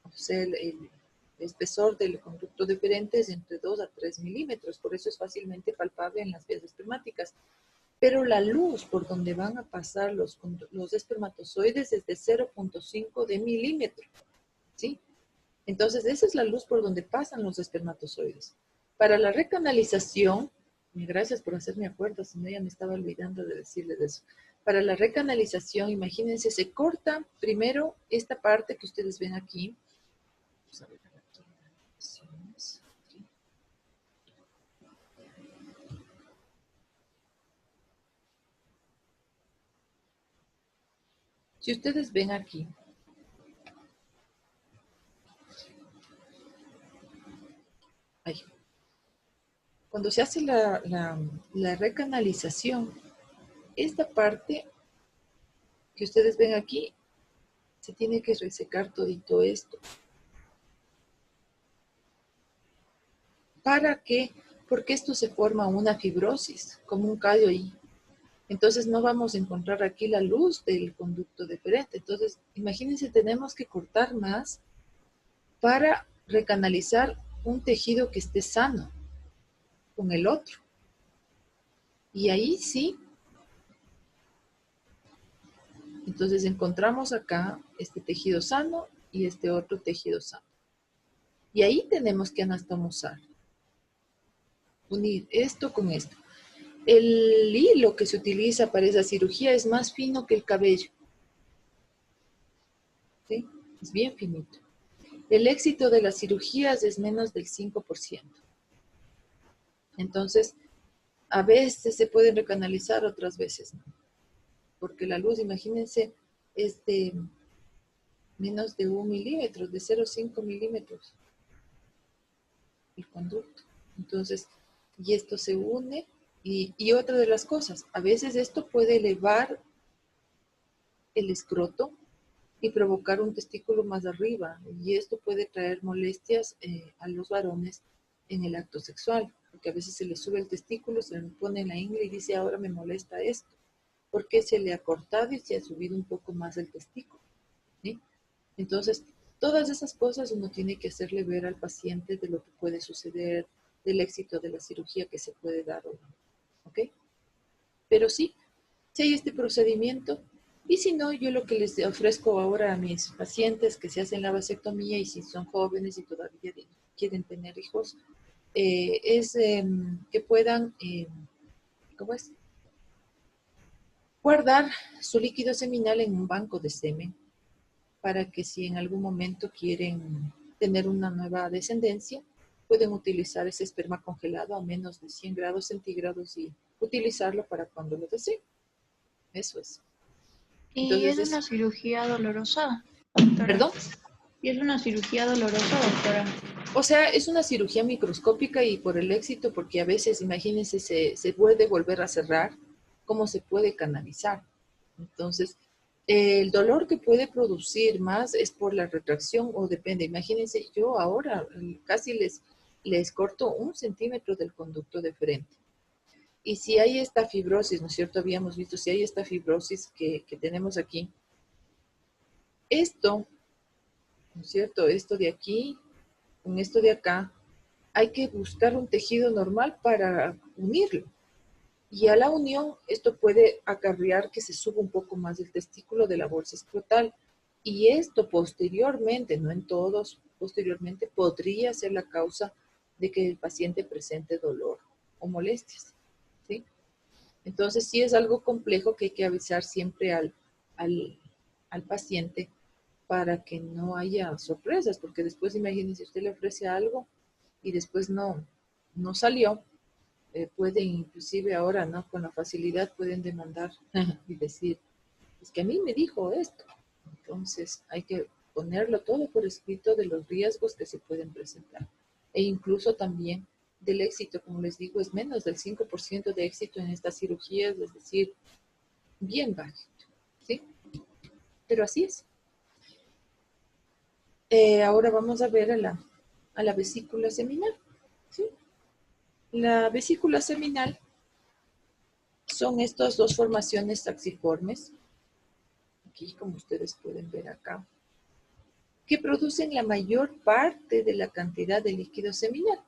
o sea, el espesor del conducto deferente es entre 2 a 3 milímetros, por eso es fácilmente palpable en las vías espermáticas. Pero la luz por donde van a pasar los espermatozoides es de 0,5 de milímetro, ¿sí? Entonces, esa es la luz por donde pasan los espermatozoides. Para la recanalización, y gracias por hacerme acuerdo, si no ya me estaba olvidando de decirles eso. Para la recanalización, imagínense, se corta primero esta parte que ustedes ven aquí. Vamos a ver aquí. Si ustedes ven aquí, Ahí. Cuando se hace la recanalización, esta parte que ustedes ven aquí, se tiene que resecar todito esto. ¿Para qué? Porque esto se forma una fibrosis, como un callo ahí. Entonces no vamos a encontrar aquí la luz del conducto deferente. Entonces, imagínense, tenemos que cortar más para recanalizar un tejido que esté sano con el otro. Y ahí sí, entonces encontramos acá este tejido sano y este otro tejido sano. Y ahí tenemos que anastomosar, unir esto con esto. El hilo que se utiliza para esa cirugía es más fino que el cabello. ¿Sí? Es bien finito. El éxito de las cirugías es menos del 5%. Entonces, a veces se pueden recanalizar, otras veces no. Porque la luz, imagínense, es de menos de 1 milímetro, de 0,5 milímetros, el conducto. Entonces, y esto se une. Y otra de las cosas, a veces esto puede elevar el escroto y provocar un testículo más arriba. Y esto puede traer molestias a los varones en el acto sexual, porque a veces se le sube el testículo, se le pone en la ingle y dice, ahora me molesta esto, porque se le ha cortado y se ha subido un poco más el testículo. ¿Sí? Entonces, todas esas cosas uno tiene que hacerle ver al paciente de lo que puede suceder, del éxito de la cirugía que se puede dar o no. ¿Ok? Pero sí, si hay este procedimiento, y si no, yo lo que les ofrezco ahora a mis pacientes que se hacen la vasectomía y si son jóvenes y todavía quieren tener hijos, es que puedan, ¿cómo es? Guardar su líquido seminal en un banco de semen para que si en algún momento quieren tener una nueva descendencia, pueden utilizar ese esperma congelado a menos de 100 grados centígrados y utilizarlo para cuando lo deseen. Eso es. ¿Y Entonces es una cirugía dolorosa, ¿Perdón? doctora? ¿Y es una cirugía dolorosa, doctora? O sea, es una cirugía microscópica y por el éxito, porque a veces, imagínense, se puede volver a cerrar, ¿cómo se puede canalizar? Entonces, el dolor que puede producir más es por la retracción o depende. Imagínense, yo ahora casi les corto 1 centímetro del conducto deferente. Y si hay esta fibrosis, ¿no es cierto? Habíamos visto, si hay esta fibrosis que tenemos aquí, esto, ¿no es cierto? Esto de aquí, con esto de acá, hay que buscar un tejido normal para unirlo. Y a la unión, esto puede acarrear que se suba un poco más el testículo de la bolsa escrotal. Y esto posteriormente, no en todos, posteriormente podría ser la causa de que el paciente presente dolor o molestias. ¿Sí? Entonces, sí es algo complejo que hay que avisar siempre al paciente para que no haya sorpresas, porque después imagínense, usted le ofrece algo y después no salió, pueden inclusive ahora, ¿no? Con la facilidad pueden demandar y decir, es que a mí me dijo esto. Entonces hay que ponerlo todo por escrito de los riesgos que se pueden presentar. E incluso también del éxito, como les digo, es menos del 5% de éxito en estas cirugías, es decir, bien bajito, ¿sí? Pero así es. Ahora vamos a ver a la vesícula seminal, ¿sí? La vesícula seminal son estas dos formaciones taxiformes, aquí como ustedes pueden ver acá, que producen la mayor parte de la cantidad de líquido seminal.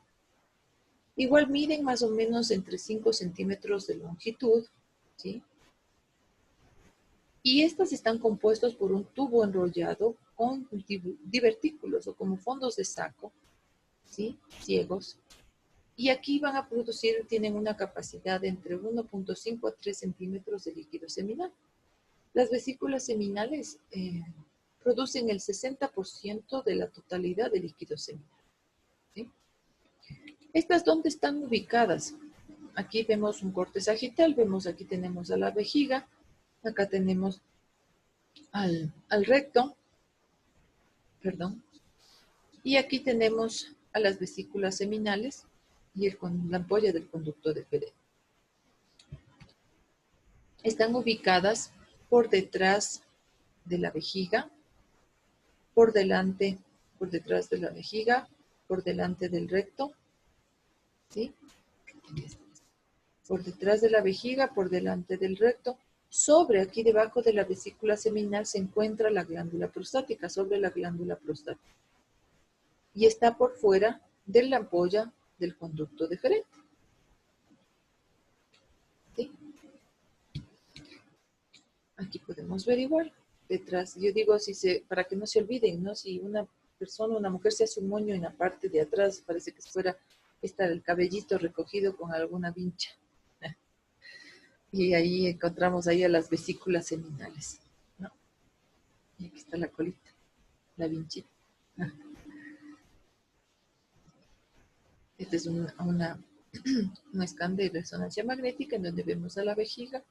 Igual miden más o menos entre 5 centímetros de longitud, ¿sí? Y estas están compuestas por un tubo enrollado con divertículos o como fondos de saco, ¿sí? Ciegos. Y aquí van a producir, tienen una capacidad de entre 1,5 a 3 centímetros de líquido seminal. Las vesículas seminales producen el 60% de la totalidad de líquido seminal. ¿Sí? ¿Estas dónde están ubicadas? Aquí vemos un corte sagital, vemos aquí tenemos a la vejiga, acá tenemos al recto, perdón, y aquí tenemos a las vesículas seminales y la ampolla del conducto deferente. Están ubicadas por detrás de la vejiga, por delante, por detrás de la vejiga, por delante del recto, ¿sí? Por detrás de la vejiga, por delante del recto. Sobre, aquí debajo de la vesícula seminal, se encuentra la glándula prostática, sobre la glándula prostática. Y está por fuera de la ampolla del conducto deferente. ¿Sí? Aquí podemos ver igual. Detrás, yo digo, para que no se olviden, ¿no? Si una persona, una mujer se hace un moño en la parte de atrás, parece que fuera el cabellito recogido con alguna vincha. Y ahí encontramos ahí a las vesículas seminales, ¿no? Y aquí está la colita, la vinchita. Este es un escáner de resonancia magnética en donde vemos a la vejiga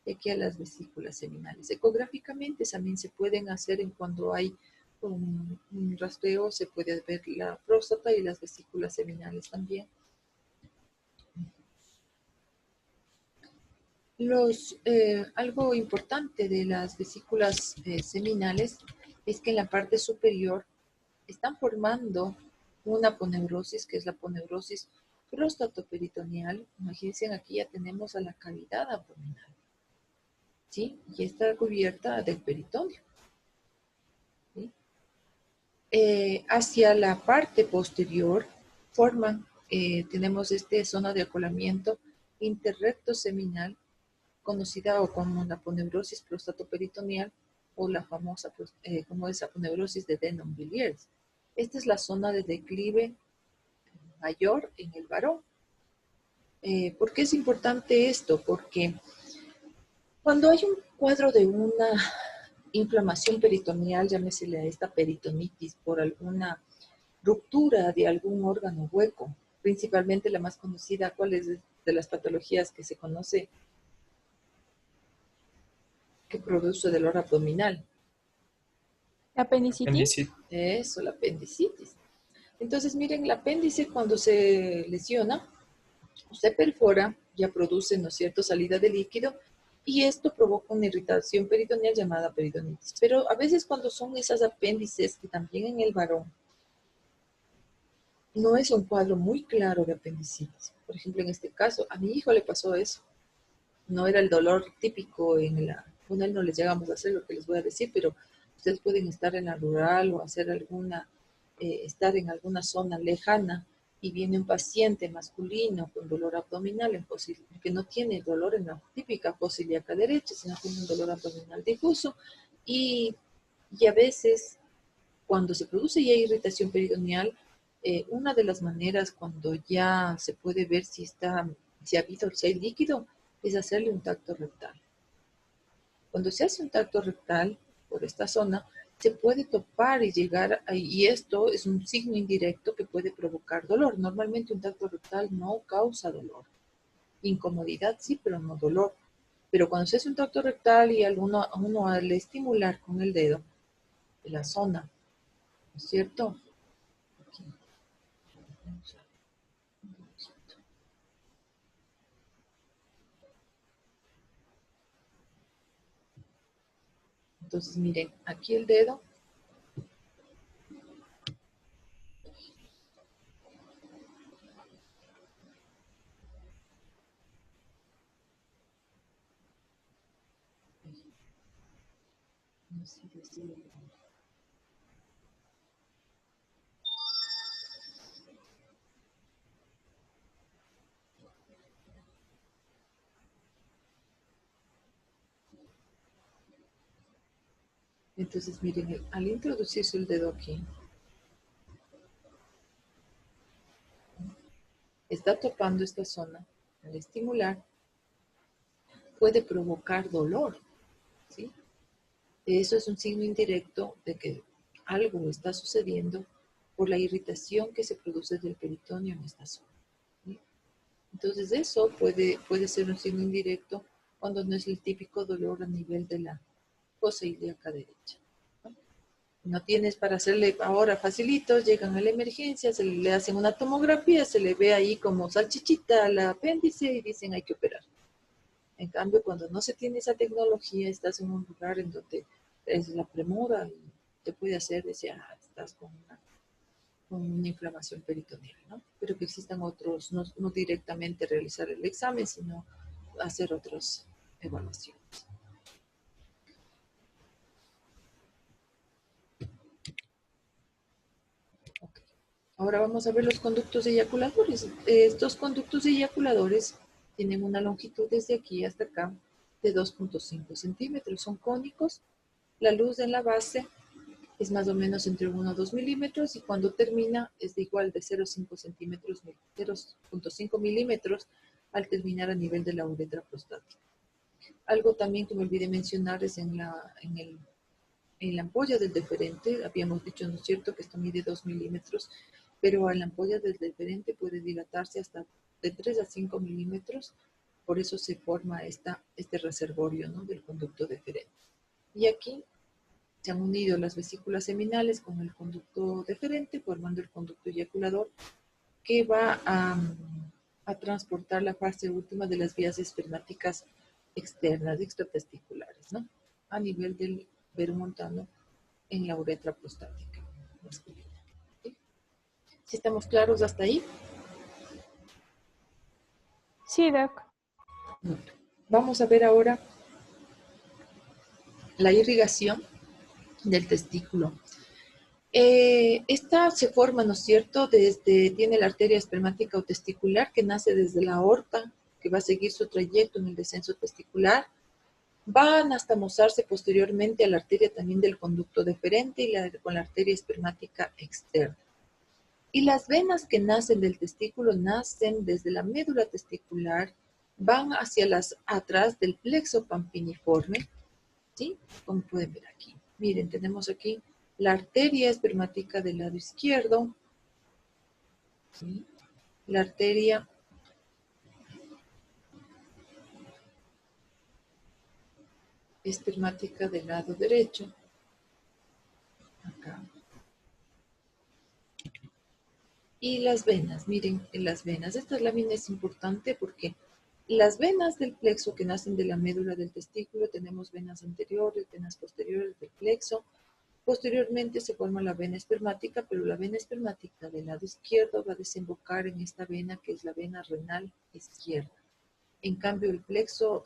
y aquí a las vesículas seminales. Ecográficamente también se pueden hacer cuando hay un rastreo, se puede ver la próstata y las vesículas seminales también. Algo importante de las vesículas seminales es que en la parte superior están formando una aponeurosis, que es la aponeurosis prostatoperitoneal. Imagínense, aquí ya tenemos a la cavidad abdominal, ¿sí? Y está cubierta del peritoneo, ¿sí? Hacia la parte posterior tenemos esta zona de acolamiento interrecto seminal, conocida o como la aponeurosis prostatoperitoneal o la famosa como es aponeurosis de Denon-Villiers. Esta es la zona de declive mayor en el varón. ¿Por qué es importante esto? Porque cuando hay un cuadro de una inflamación peritoneal, llámesele a esta peritonitis por alguna ruptura de algún órgano hueco, principalmente la más conocida, ¿cuál es de las patologías que se conoce que produce dolor abdominal? ¿La apendicitis? Eso, la apendicitis. Entonces, miren, el apéndice cuando se lesiona, se perfora, ya produce, ¿no es cierto?, salida de líquido, y esto provoca una irritación peritoneal llamada peritonitis. Pero a veces cuando son esas apéndices, que también en el varón, no es un cuadro muy claro de apendicitis. Por ejemplo, en este caso, a mi hijo le pasó eso. No era el dolor típico con él no les llegamos a hacer lo que les voy a decir, pero ustedes pueden estar en la rural o hacer estar en alguna zona lejana y viene un paciente masculino con dolor abdominal, que no tiene dolor en la típica fosa ilíaca derecha, sino tiene un dolor abdominal difuso y a veces cuando se produce ya irritación peritoneal, una de las maneras cuando ya se puede ver si hay líquido es hacerle un tacto rectal. Cuando se hace un tacto rectal por esta zona, se puede topar y llegar y esto es un signo indirecto que puede provocar dolor. Normalmente un tacto rectal no causa dolor. Incomodidad sí, pero no dolor. Pero cuando se hace un tacto rectal y uno al estimular con el dedo la zona, ¿no es cierto? Aquí. Entonces miren, aquí el dedo. No sé decirlo. Entonces miren, al introducirse el dedo aquí, está topando esta zona. Al estimular, puede provocar dolor, ¿sí? Eso es un signo indirecto de que algo está sucediendo por la irritación que se produce del peritoneo en esta zona, ¿sí? Entonces eso puede ser un signo indirecto cuando no es el típico dolor a nivel de la fosa ilíaca derecha, ¿no? No tienes para hacerle ahora facilito, llegan a la emergencia, se le hacen una tomografía, se le ve ahí como salchichita al apéndice y dicen hay que operar. En cambio, cuando no se tiene esa tecnología, estás en un lugar en donde es la premura y te puede hacer decir, estás con una inflamación peritoneal, ¿no? Pero que existan otros, no directamente realizar el examen, sino hacer otras evaluaciones. Okay. Ahora vamos a ver los conductos eyaculadores. Estos conductos eyaculadores tienen una longitud desde aquí hasta acá de 2.5 centímetros. Son cónicos. La luz en la base es más o menos entre 1 a 2 milímetros y cuando termina es de igual de 0.5 centímetros, 0.5 milímetros al terminar a nivel de la uretra prostática. Algo también que me olvidé mencionar es en la ampolla del deferente, habíamos dicho, ¿no es cierto?, que esto mide 2 milímetros, pero la ampolla del deferente puede dilatarse hasta de 3 a 5 milímetros, por eso se forma este reservorio, ¿no?, del conducto deferente. Y aquí se han unido las vesículas seminales con el conducto deferente, formando el conducto eyaculador, que va a transportar la fase última de las vías espermáticas externas, extratesticulares, ¿no?, a nivel del verumontano en la uretra prostática masculina. ¿Sí? ¿Sí estamos claros hasta ahí? Sí, Doc. Vamos a ver ahora la irrigación del testículo. Esta se forma, ¿no es cierto?, tiene la arteria espermática o testicular que nace desde la aorta, que va a seguir su trayecto en el descenso testicular. Va a anastamosarse posteriormente a la arteria también del conducto deferente y con la arteria espermática externa. Y las venas que nacen del testículo nacen desde la médula testicular, van hacia atrás del plexo pampiniforme, ¿sí? Como pueden ver aquí. Miren, tenemos aquí la arteria espermática del lado izquierdo, ¿sí?, la arteria espermática del lado derecho, acá. Y las venas, miren, las venas. Esta lámina es importante porque las venas del plexo que nacen de la médula del testículo, tenemos venas anteriores, venas posteriores del plexo. Posteriormente se forma la vena espermática, pero la vena espermática del lado izquierdo va a desembocar en esta vena que es la vena renal izquierda. En cambio, el plexo,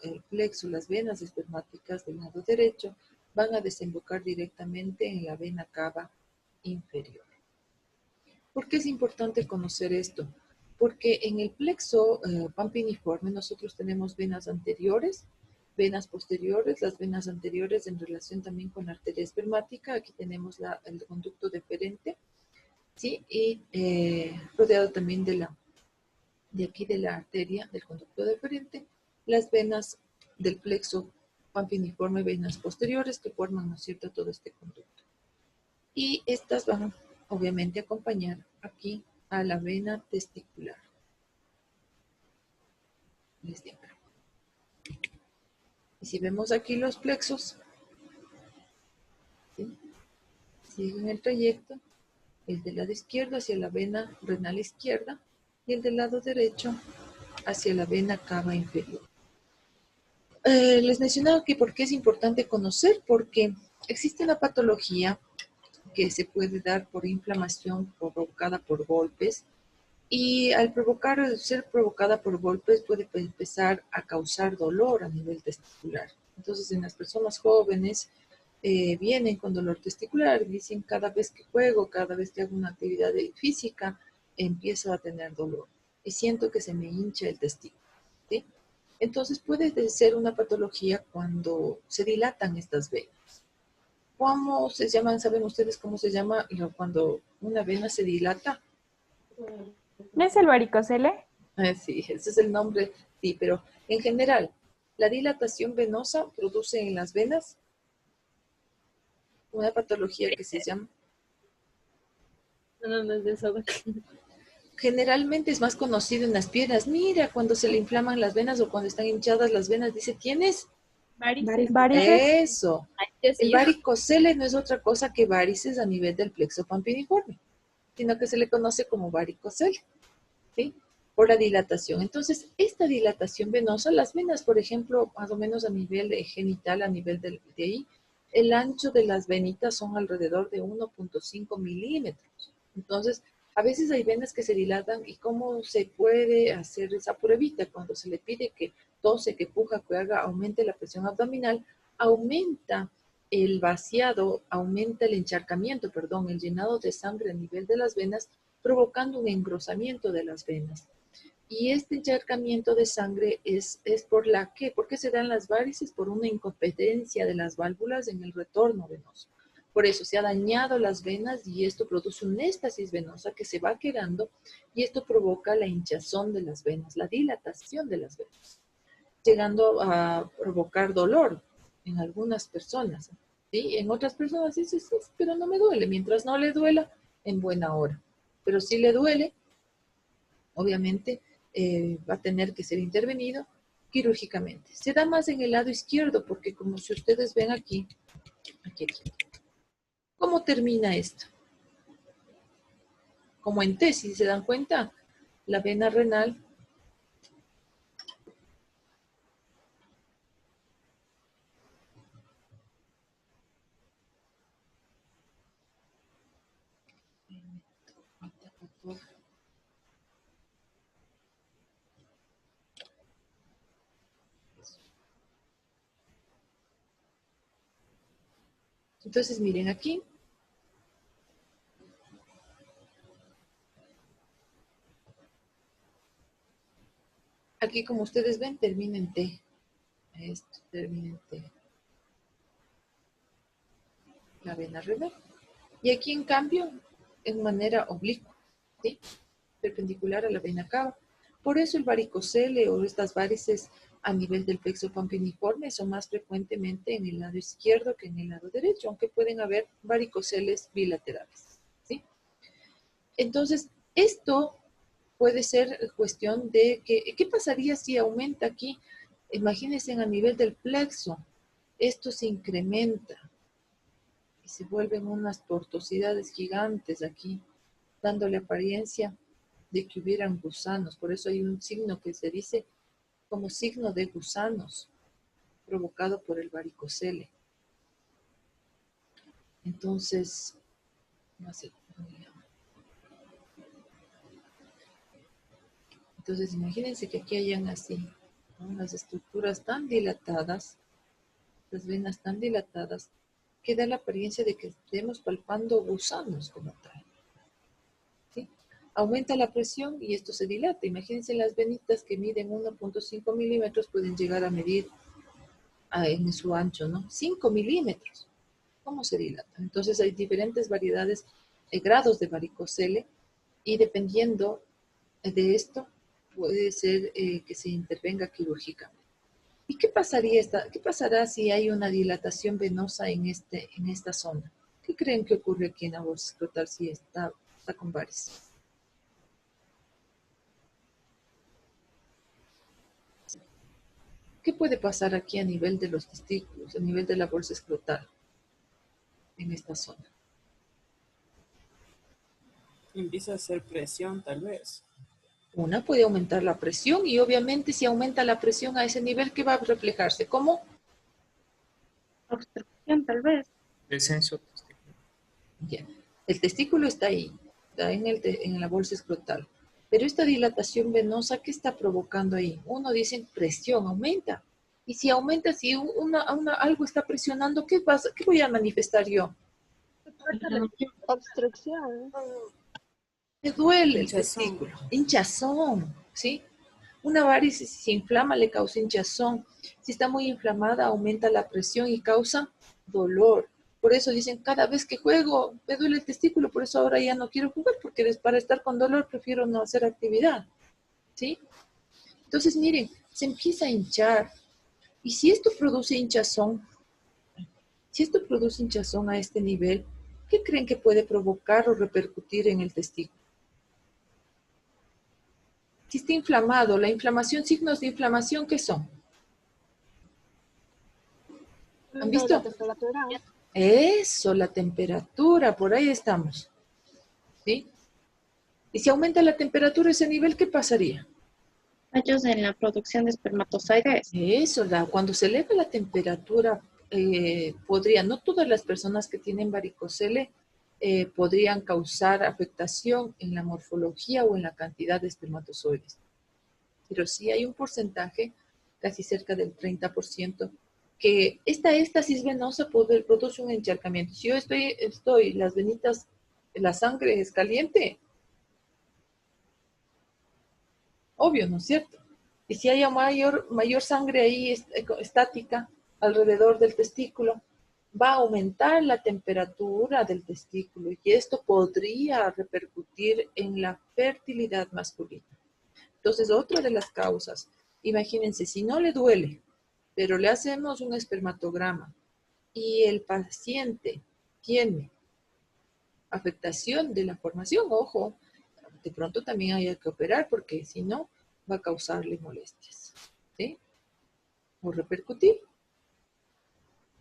las venas espermáticas del lado derecho van a desembocar directamente en la vena cava inferior. ¿Por qué es importante conocer esto? Porque en el plexo pampiniforme nosotros tenemos venas anteriores, venas posteriores, las venas anteriores en relación también con la arteria espermática. Aquí tenemos el conducto deferente, ¿sí? Y rodeado también de aquí de la arteria del conducto deferente, las venas del plexo pampiniforme, venas posteriores que forman, ¿no es cierto?, todo este conducto. Y estas van obviamente a acompañar aquí a la vena testicular. Desde acá. Y si vemos aquí los plexos, ¿sí?, siguen el trayecto, el del lado izquierdo hacia la vena renal izquierda y el del lado derecho hacia la vena cava inferior. Les mencionaba que por qué es importante conocer, porque existe una patología que se puede dar por inflamación provocada por golpes y al ser provocada por golpes puede empezar a causar dolor a nivel testicular. Entonces en las personas jóvenes vienen con dolor testicular, dicen cada vez que juego, cada vez que hago una actividad física, empiezo a tener dolor y siento que se me hincha el testículo, ¿sí? Entonces puede ser una patología cuando se dilatan estas venas. ¿Cómo se llaman? ¿Saben ustedes cómo se llama cuando una vena se dilata? ¿No es el varicocele? Sí, ese es el nombre, sí, pero en general, la dilatación venosa produce en las venas una patología que se llama... No es de eso. Generalmente es más conocido en las piernas. Mira, cuando se le inflaman las venas o cuando están hinchadas las venas, dice, tienes Varices. Eso. El varicocele no es otra cosa que varices a nivel del plexo pampiniforme, sino que se le conoce como varicocele, ¿sí? Por la dilatación. Entonces, esta dilatación venosa, las venas, por ejemplo, más o menos a nivel de genital, a nivel de ahí, el ancho de las venitas son alrededor de 1.5 milímetros. Entonces, a veces hay venas que se dilatan y cómo se puede hacer esa pruebita cuando se le pide que tose, que puja, que haga, aumente la presión abdominal, aumenta el vaciado, aumenta el encharcamiento, perdón, el llenado de sangre a nivel de las venas, provocando un engrosamiento de las venas. Y este encharcamiento de sangre es por la que, ¿por qué se dan las varices? Por una incompetencia de las válvulas en el retorno venoso. Por eso se ha dañado las venas y esto produce una éstasis venosa que se va quedando y esto provoca la hinchazón de las venas, la dilatación de las venas, llegando a provocar dolor en algunas personas. ¿Sí? En otras personas dices, sí, pero no me duele. Mientras no le duela, en buena hora. Pero si le duele, obviamente va a tener que ser intervenido quirúrgicamente. Se da más en el lado izquierdo porque como si ustedes ven aquí. ¿Cómo termina esto? Como en T, si se dan cuenta, la vena renal entonces miren aquí. Aquí como ustedes ven termina en T. Esto termina en T. La vena renal. Y aquí en cambio, en manera oblicua, ¿sí? Perpendicular a la vena cava. Por eso el varicocele o estas varices a nivel del plexo pampiniforme son más frecuentemente en el lado izquierdo que en el lado derecho, aunque pueden haber varicoceles bilaterales, ¿sí? Entonces, esto puede ser cuestión de que, ¿qué pasaría si aumenta aquí? Imagínense a nivel del plexo, esto se incrementa y se vuelven unas tortuosidades gigantes aquí, dándole apariencia de que hubieran gusanos. Por eso hay un signo que se dice como signo de gusanos, provocado por el varicocele. Entonces, no sé, entonces imagínense que aquí hayan así, ¿no? Las estructuras tan dilatadas, las venas tan dilatadas, que da la apariencia de que estemos palpando gusanos como tal. ¿Sí? Aumenta la presión y esto se dilata. Imagínense las venitas que miden 1.5 milímetros, pueden llegar a medir en su ancho, ¿no? 5 milímetros. ¿Cómo se dilata? Entonces hay diferentes variedades, grados de varicocele y dependiendo de esto puede ser que se intervenga quirúrgicamente. ¿Y qué pasará si hay una dilatación venosa en esta zona? ¿Qué creen que ocurre aquí en la bolsa escrotal si está con varices? ¿Qué puede pasar aquí a nivel de los testículos, a nivel de la bolsa escrotal en esta zona? Empieza a hacer presión, tal vez. Una puede aumentar la presión y obviamente si aumenta la presión a ese nivel, ¿qué va a reflejarse? ¿Cómo? Obstrucción, tal vez. Descenso testicular. Bien. El testículo está ahí, está en la bolsa escrotal. Pero esta dilatación venosa, ¿qué está provocando ahí? Uno dice presión, aumenta. Y si aumenta, si algo está presionando, ¿qué pasa? ¿Qué voy a manifestar yo? Obstrucción. Me duele el Hinchazón. testículo. Hinchazón, ¿sí? Una varices, si se inflama, le causa hinchazón. Si está muy inflamada, aumenta la presión y causa dolor. Por eso dicen, cada vez que juego, me duele el testículo, por eso ahora ya no quiero jugar, porque para estar con dolor prefiero no hacer actividad, ¿sí? Entonces, miren, se empieza a hinchar. Y si esto produce hinchazón, a este nivel, ¿qué creen que puede provocar o repercutir en el testículo? Si está inflamado, la inflamación, signos de inflamación, ¿qué son? ¿Han visto? La temperatura. Eso, la temperatura, por ahí estamos. ¿Sí? Y si aumenta la temperatura ese nivel, ¿qué pasaría? Fallos en la producción de espermatozoides. Eso, cuando se eleva la temperatura, no todas las personas que tienen varicocele podrían causar afectación en la morfología o en la cantidad de espermatozoides. Pero sí hay un porcentaje, casi cerca del 30%, que esta éstasis venosa produce un encharcamiento. Si yo las venitas, la sangre es caliente, obvio, ¿no es cierto? Y si hay mayor sangre ahí estática alrededor del testículo, va a aumentar la temperatura del testículo y esto podría repercutir en la fertilidad masculina. Entonces, otra de las causas, imagínense, si no le duele, pero le hacemos un espermatograma y el paciente tiene afectación de la formación, ojo, de pronto también hay que operar porque si no va a causarle molestias, ¿sí? O repercutir.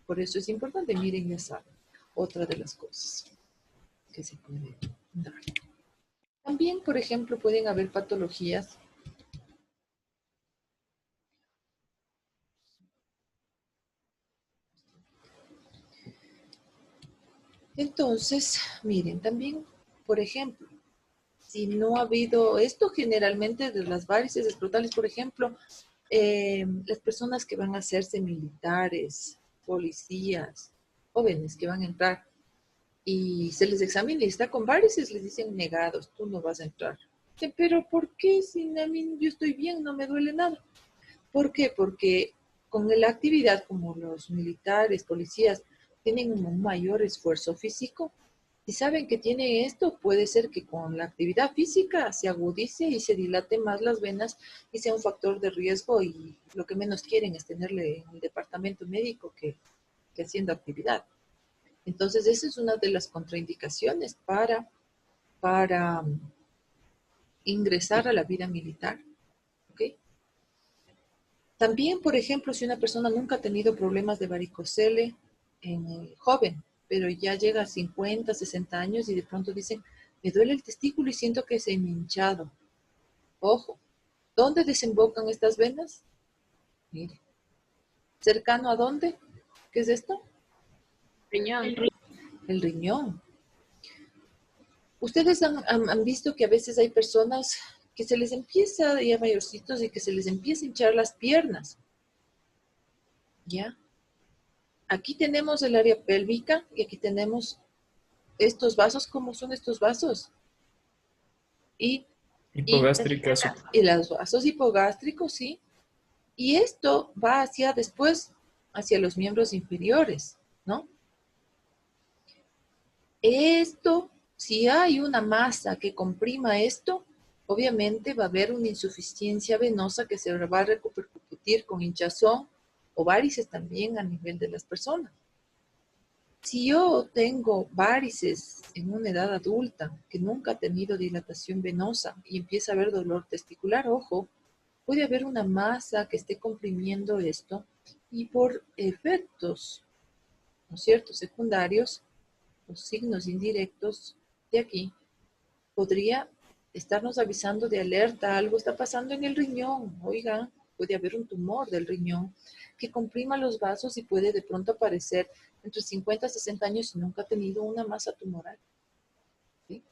Por eso es importante, miren, ya saben, otra de las cosas que se puede dar. También, por ejemplo, pueden haber patologías entonces, miren, también, por ejemplo, si no ha habido esto generalmente de las varices escrotales, por ejemplo, las personas que van a hacerse militares, policías, jóvenes que van a entrar y se les examina y está con varices, les dicen negados, tú no vas a entrar. Pero ¿por qué? Si a mí yo estoy bien, no me duele nada. ¿Por qué? Porque con la actividad como los militares, policías, tienen un mayor esfuerzo físico. Si saben que tiene esto, puede ser que con la actividad física se agudice y se dilate más las venas y sea un factor de riesgo y lo que menos quieren es tenerle en el departamento médico que haciendo actividad. Entonces, esa es una de las contraindicaciones para ingresar a la vida militar. ¿Ok? También, por ejemplo, si una persona nunca ha tenido problemas de varicocele en el joven, pero ya llega a 50, 60 años y de pronto dicen, me duele el testículo y siento que se me ha hinchado. Ojo, ¿dónde desembocan estas venas? Mire, ¿cercano a dónde? ¿Qué es esto? Riñón. El riñón. Ustedes han visto que a veces hay personas que se les empieza, ya mayorcitos, y que se les empieza a hinchar las piernas. ¿Ya? Aquí tenemos el área pélvica y aquí tenemos estos vasos. ¿Cómo son estos vasos? Y Hipogástricas. los vasos hipogástricos, sí. Y esto va después hacia los miembros inferiores, ¿no? Esto, si hay una masa que comprima esto, obviamente va a haber una insuficiencia venosa que se va a repercutir con hinchazón o varices también a nivel de las personas. Si yo tengo varices en una edad adulta que nunca ha tenido dilatación venosa y empieza a haber dolor testicular, ojo, puede haber una masa que esté comprimiendo esto y por efectos, ¿no es cierto?, secundarios, los signos indirectos de aquí, podría estarnos avisando de alerta, algo está pasando en el riñón, oiga, puede haber un tumor del riñón que comprima los vasos y puede de pronto aparecer entre 50 y 60 años y nunca ha tenido una masa tumoral. ¿Sí?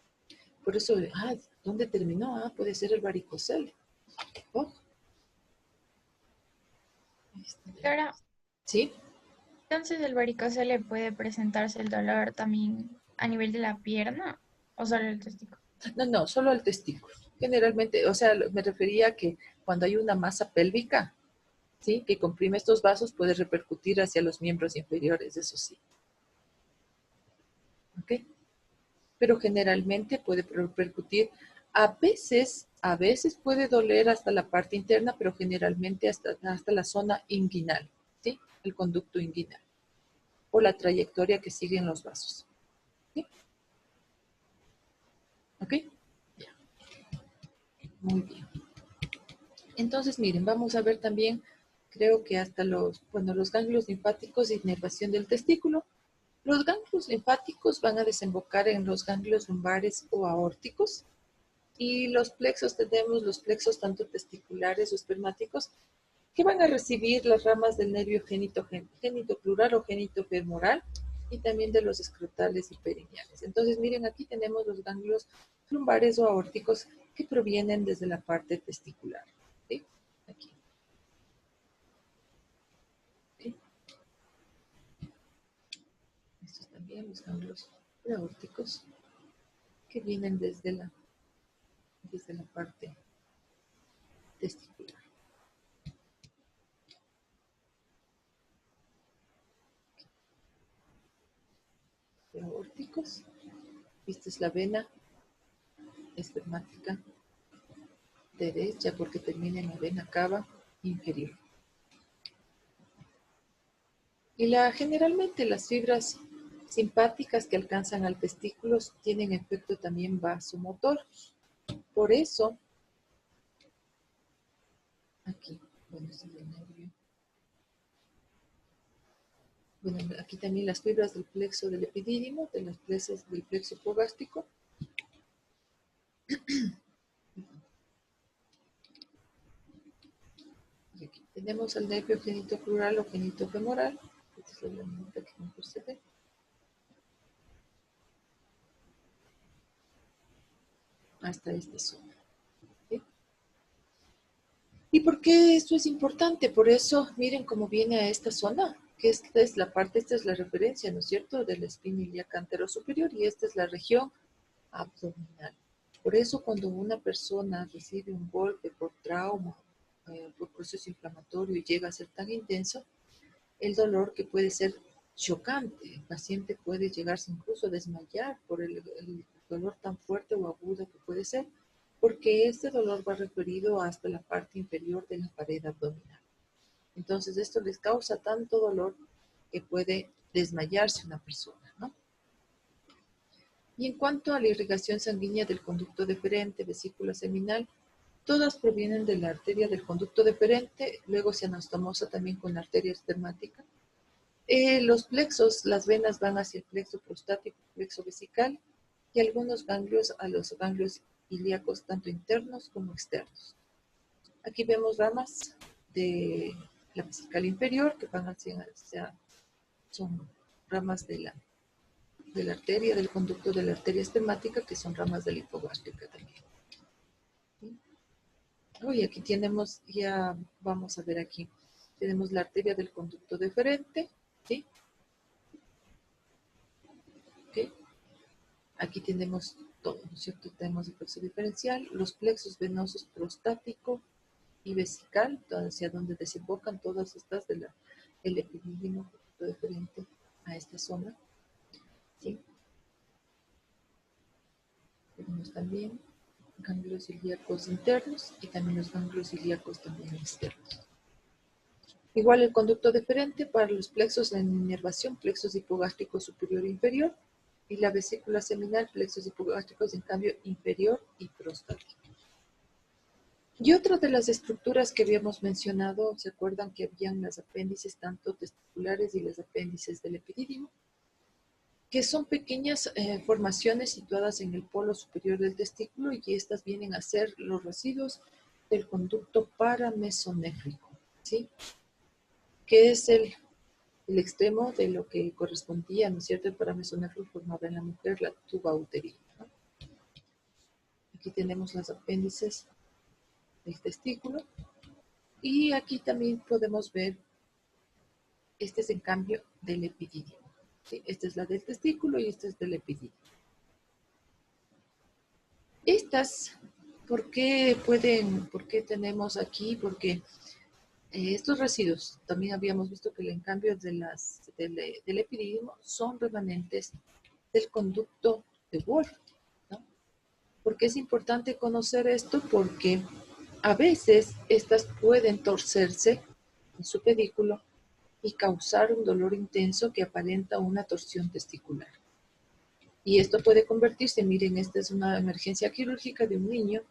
Por eso, ¿dónde terminó? Puede ser el varicocele. Oh. Ahora, ¿Sí? entonces el varicocele puede presentarse el dolor también a nivel de la pierna o solo el testículo. No, solo el testículo. Generalmente, o sea, me refería a que cuando hay una masa pélvica, ¿sí?, que comprime estos vasos, puede repercutir hacia los miembros inferiores, eso sí. ¿Ok? Pero generalmente puede repercutir, a veces puede doler hasta la parte interna, pero generalmente hasta la zona inguinal, ¿sí? El conducto inguinal, o la trayectoria que siguen los vasos. ¿Sí? ¿Ok? Ya. Muy bien. Entonces, miren, vamos a ver también creo que hasta los ganglios linfáticos y inervación del testículo. Los ganglios linfáticos van a desembocar en los ganglios lumbares o aórticos. Y los plexos, tenemos los plexos tanto testiculares o espermáticos, que van a recibir las ramas del nervio genitocrural o genitofemoral y también de los escrotales y perineales. Entonces, miren, aquí tenemos los ganglios lumbares o aórticos que provienen desde la parte testicular. ¿Sí? Aquí. ¿Sí? Estos también, los ganglios aórticos que vienen desde la parte testicular. Aórticos. Esta es la vena espermática derecha porque termina en la vena cava inferior. Y generalmente las fibras simpáticas que alcanzan al testículo tienen efecto también vasomotor. Por eso, aquí, bueno, este es el nervio. Bueno, aquí también las fibras del plexo del epidídimo, de las plexas del plexo hipogástrico. Y aquí tenemos el nervio genitocrural o genitofemoral. Esta es la laminita que mejor se ve. Hasta esta zona. ¿Sí? ¿Y por qué esto es importante? Por eso, miren cómo viene a esta zona, que esta es la parte, esta es la referencia, ¿no es cierto?, de la espina ilíaca anterosuperior y esta es la región abdominal. Por eso, cuando una persona recibe un golpe por trauma, por proceso inflamatorio y llega a ser tan intenso, el dolor que puede ser chocante, el paciente puede llegarse incluso a desmayar por el dolor tan fuerte o agudo que puede ser, porque este dolor va referido hasta la parte inferior de la pared abdominal. Entonces esto les causa tanto dolor que puede desmayarse una persona, ¿no? Y en cuanto a la irrigación sanguínea del conducto deferente, vesícula seminal, todas provienen de la arteria del conducto deferente, luego se anastomosa también con la arteria espermática. Los plexos, las venas van hacia el plexo prostático, plexo vesical, y algunos ganglios a los ganglios ilíacos, tanto internos como externos. Aquí vemos ramas de la vesical inferior que van son ramas de la arteria, del conducto de la arteria espermática, que son ramas de la hipogástrica también. Y aquí tenemos, ya vamos a ver aquí, tenemos la arteria del conducto deferente, ¿sí? ¿Okay? Aquí tenemos todo, ¿no es cierto? Tenemos el plexo diferencial, los plexos venosos prostático y vesical, hacia donde desembocan todas estas del epidídimo deferente a esta zona. ¿Sí? Tenemos también ganglios ilíacos internos y también los ganglios ilíacos también externos. Igual el conducto deferente para los plexos en inervación, plexos hipogástricos superior e inferior, y la vesícula seminal, plexos hipogástricos en cambio inferior y prostático. Y otra de las estructuras que habíamos mencionado, ¿se acuerdan que habían las apéndices tanto testiculares y las apéndices del epidídimo? Que son pequeñas formaciones situadas en el polo superior del testículo y estas vienen a ser los residuos del conducto paramesonéfrico, ¿sí? Que es el extremo de lo que correspondía, ¿no es cierto? El paramesonéfrico formaba en la mujer la tuba uterina, ¿no? Aquí tenemos las apéndices del testículo y aquí también podemos ver, este es en cambio del epidídimo. ¿Sí? Esta es la del testículo y esta es del epidídimo. Estas, ¿por qué tenemos aquí? Porque estos residuos, también habíamos visto que en cambio del epidídimo son remanentes del conducto de Wolff, ¿no? ¿Por qué es importante conocer esto? Porque a veces estas pueden torcerse en su pedículo y causar un dolor intenso que aparenta una torsión testicular. Y esto puede convertirse, miren, esta es una emergencia quirúrgica de un niño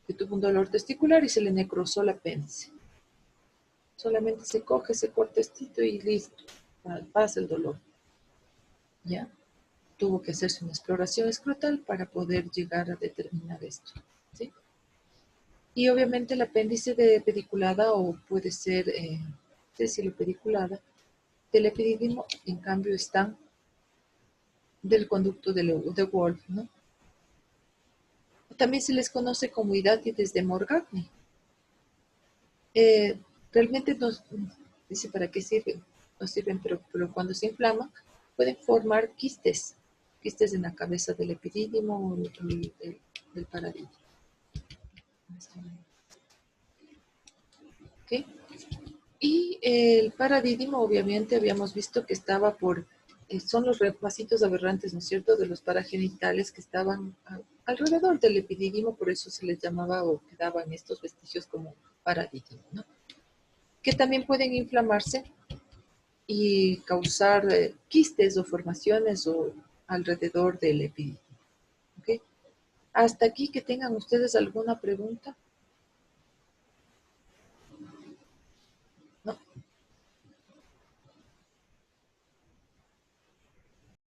que tuvo un dolor testicular y se le necrosó el apéndice. Solamente se coge, se corta estito y listo. Pasa el dolor. ¿Ya? Tuvo que hacerse una exploración escrotal para poder llegar a determinar esto. ¿Sí? Y obviamente el apéndice de pediculada o puede ser pediculada del epidídimo, en cambio están del conducto de Wolf, ¿no? También se les conoce como hidátides de Morgagni. Realmente no dice para qué sirven, no sirven, pero cuando se inflaman pueden formar quistes en la cabeza del epidídimo o del paradídimo. ¿Okay? Y el paradídimo, obviamente, habíamos visto que estaba son los vasitos aberrantes, ¿no es cierto?, de los paragenitales que estaban alrededor del epidídimo, por eso se les llamaba o quedaban estos vestigios como paradídimo, ¿no? Que también pueden inflamarse y causar quistes o formaciones alrededor del epidídimo. ¿Okay? Hasta aquí, que tengan ustedes alguna pregunta.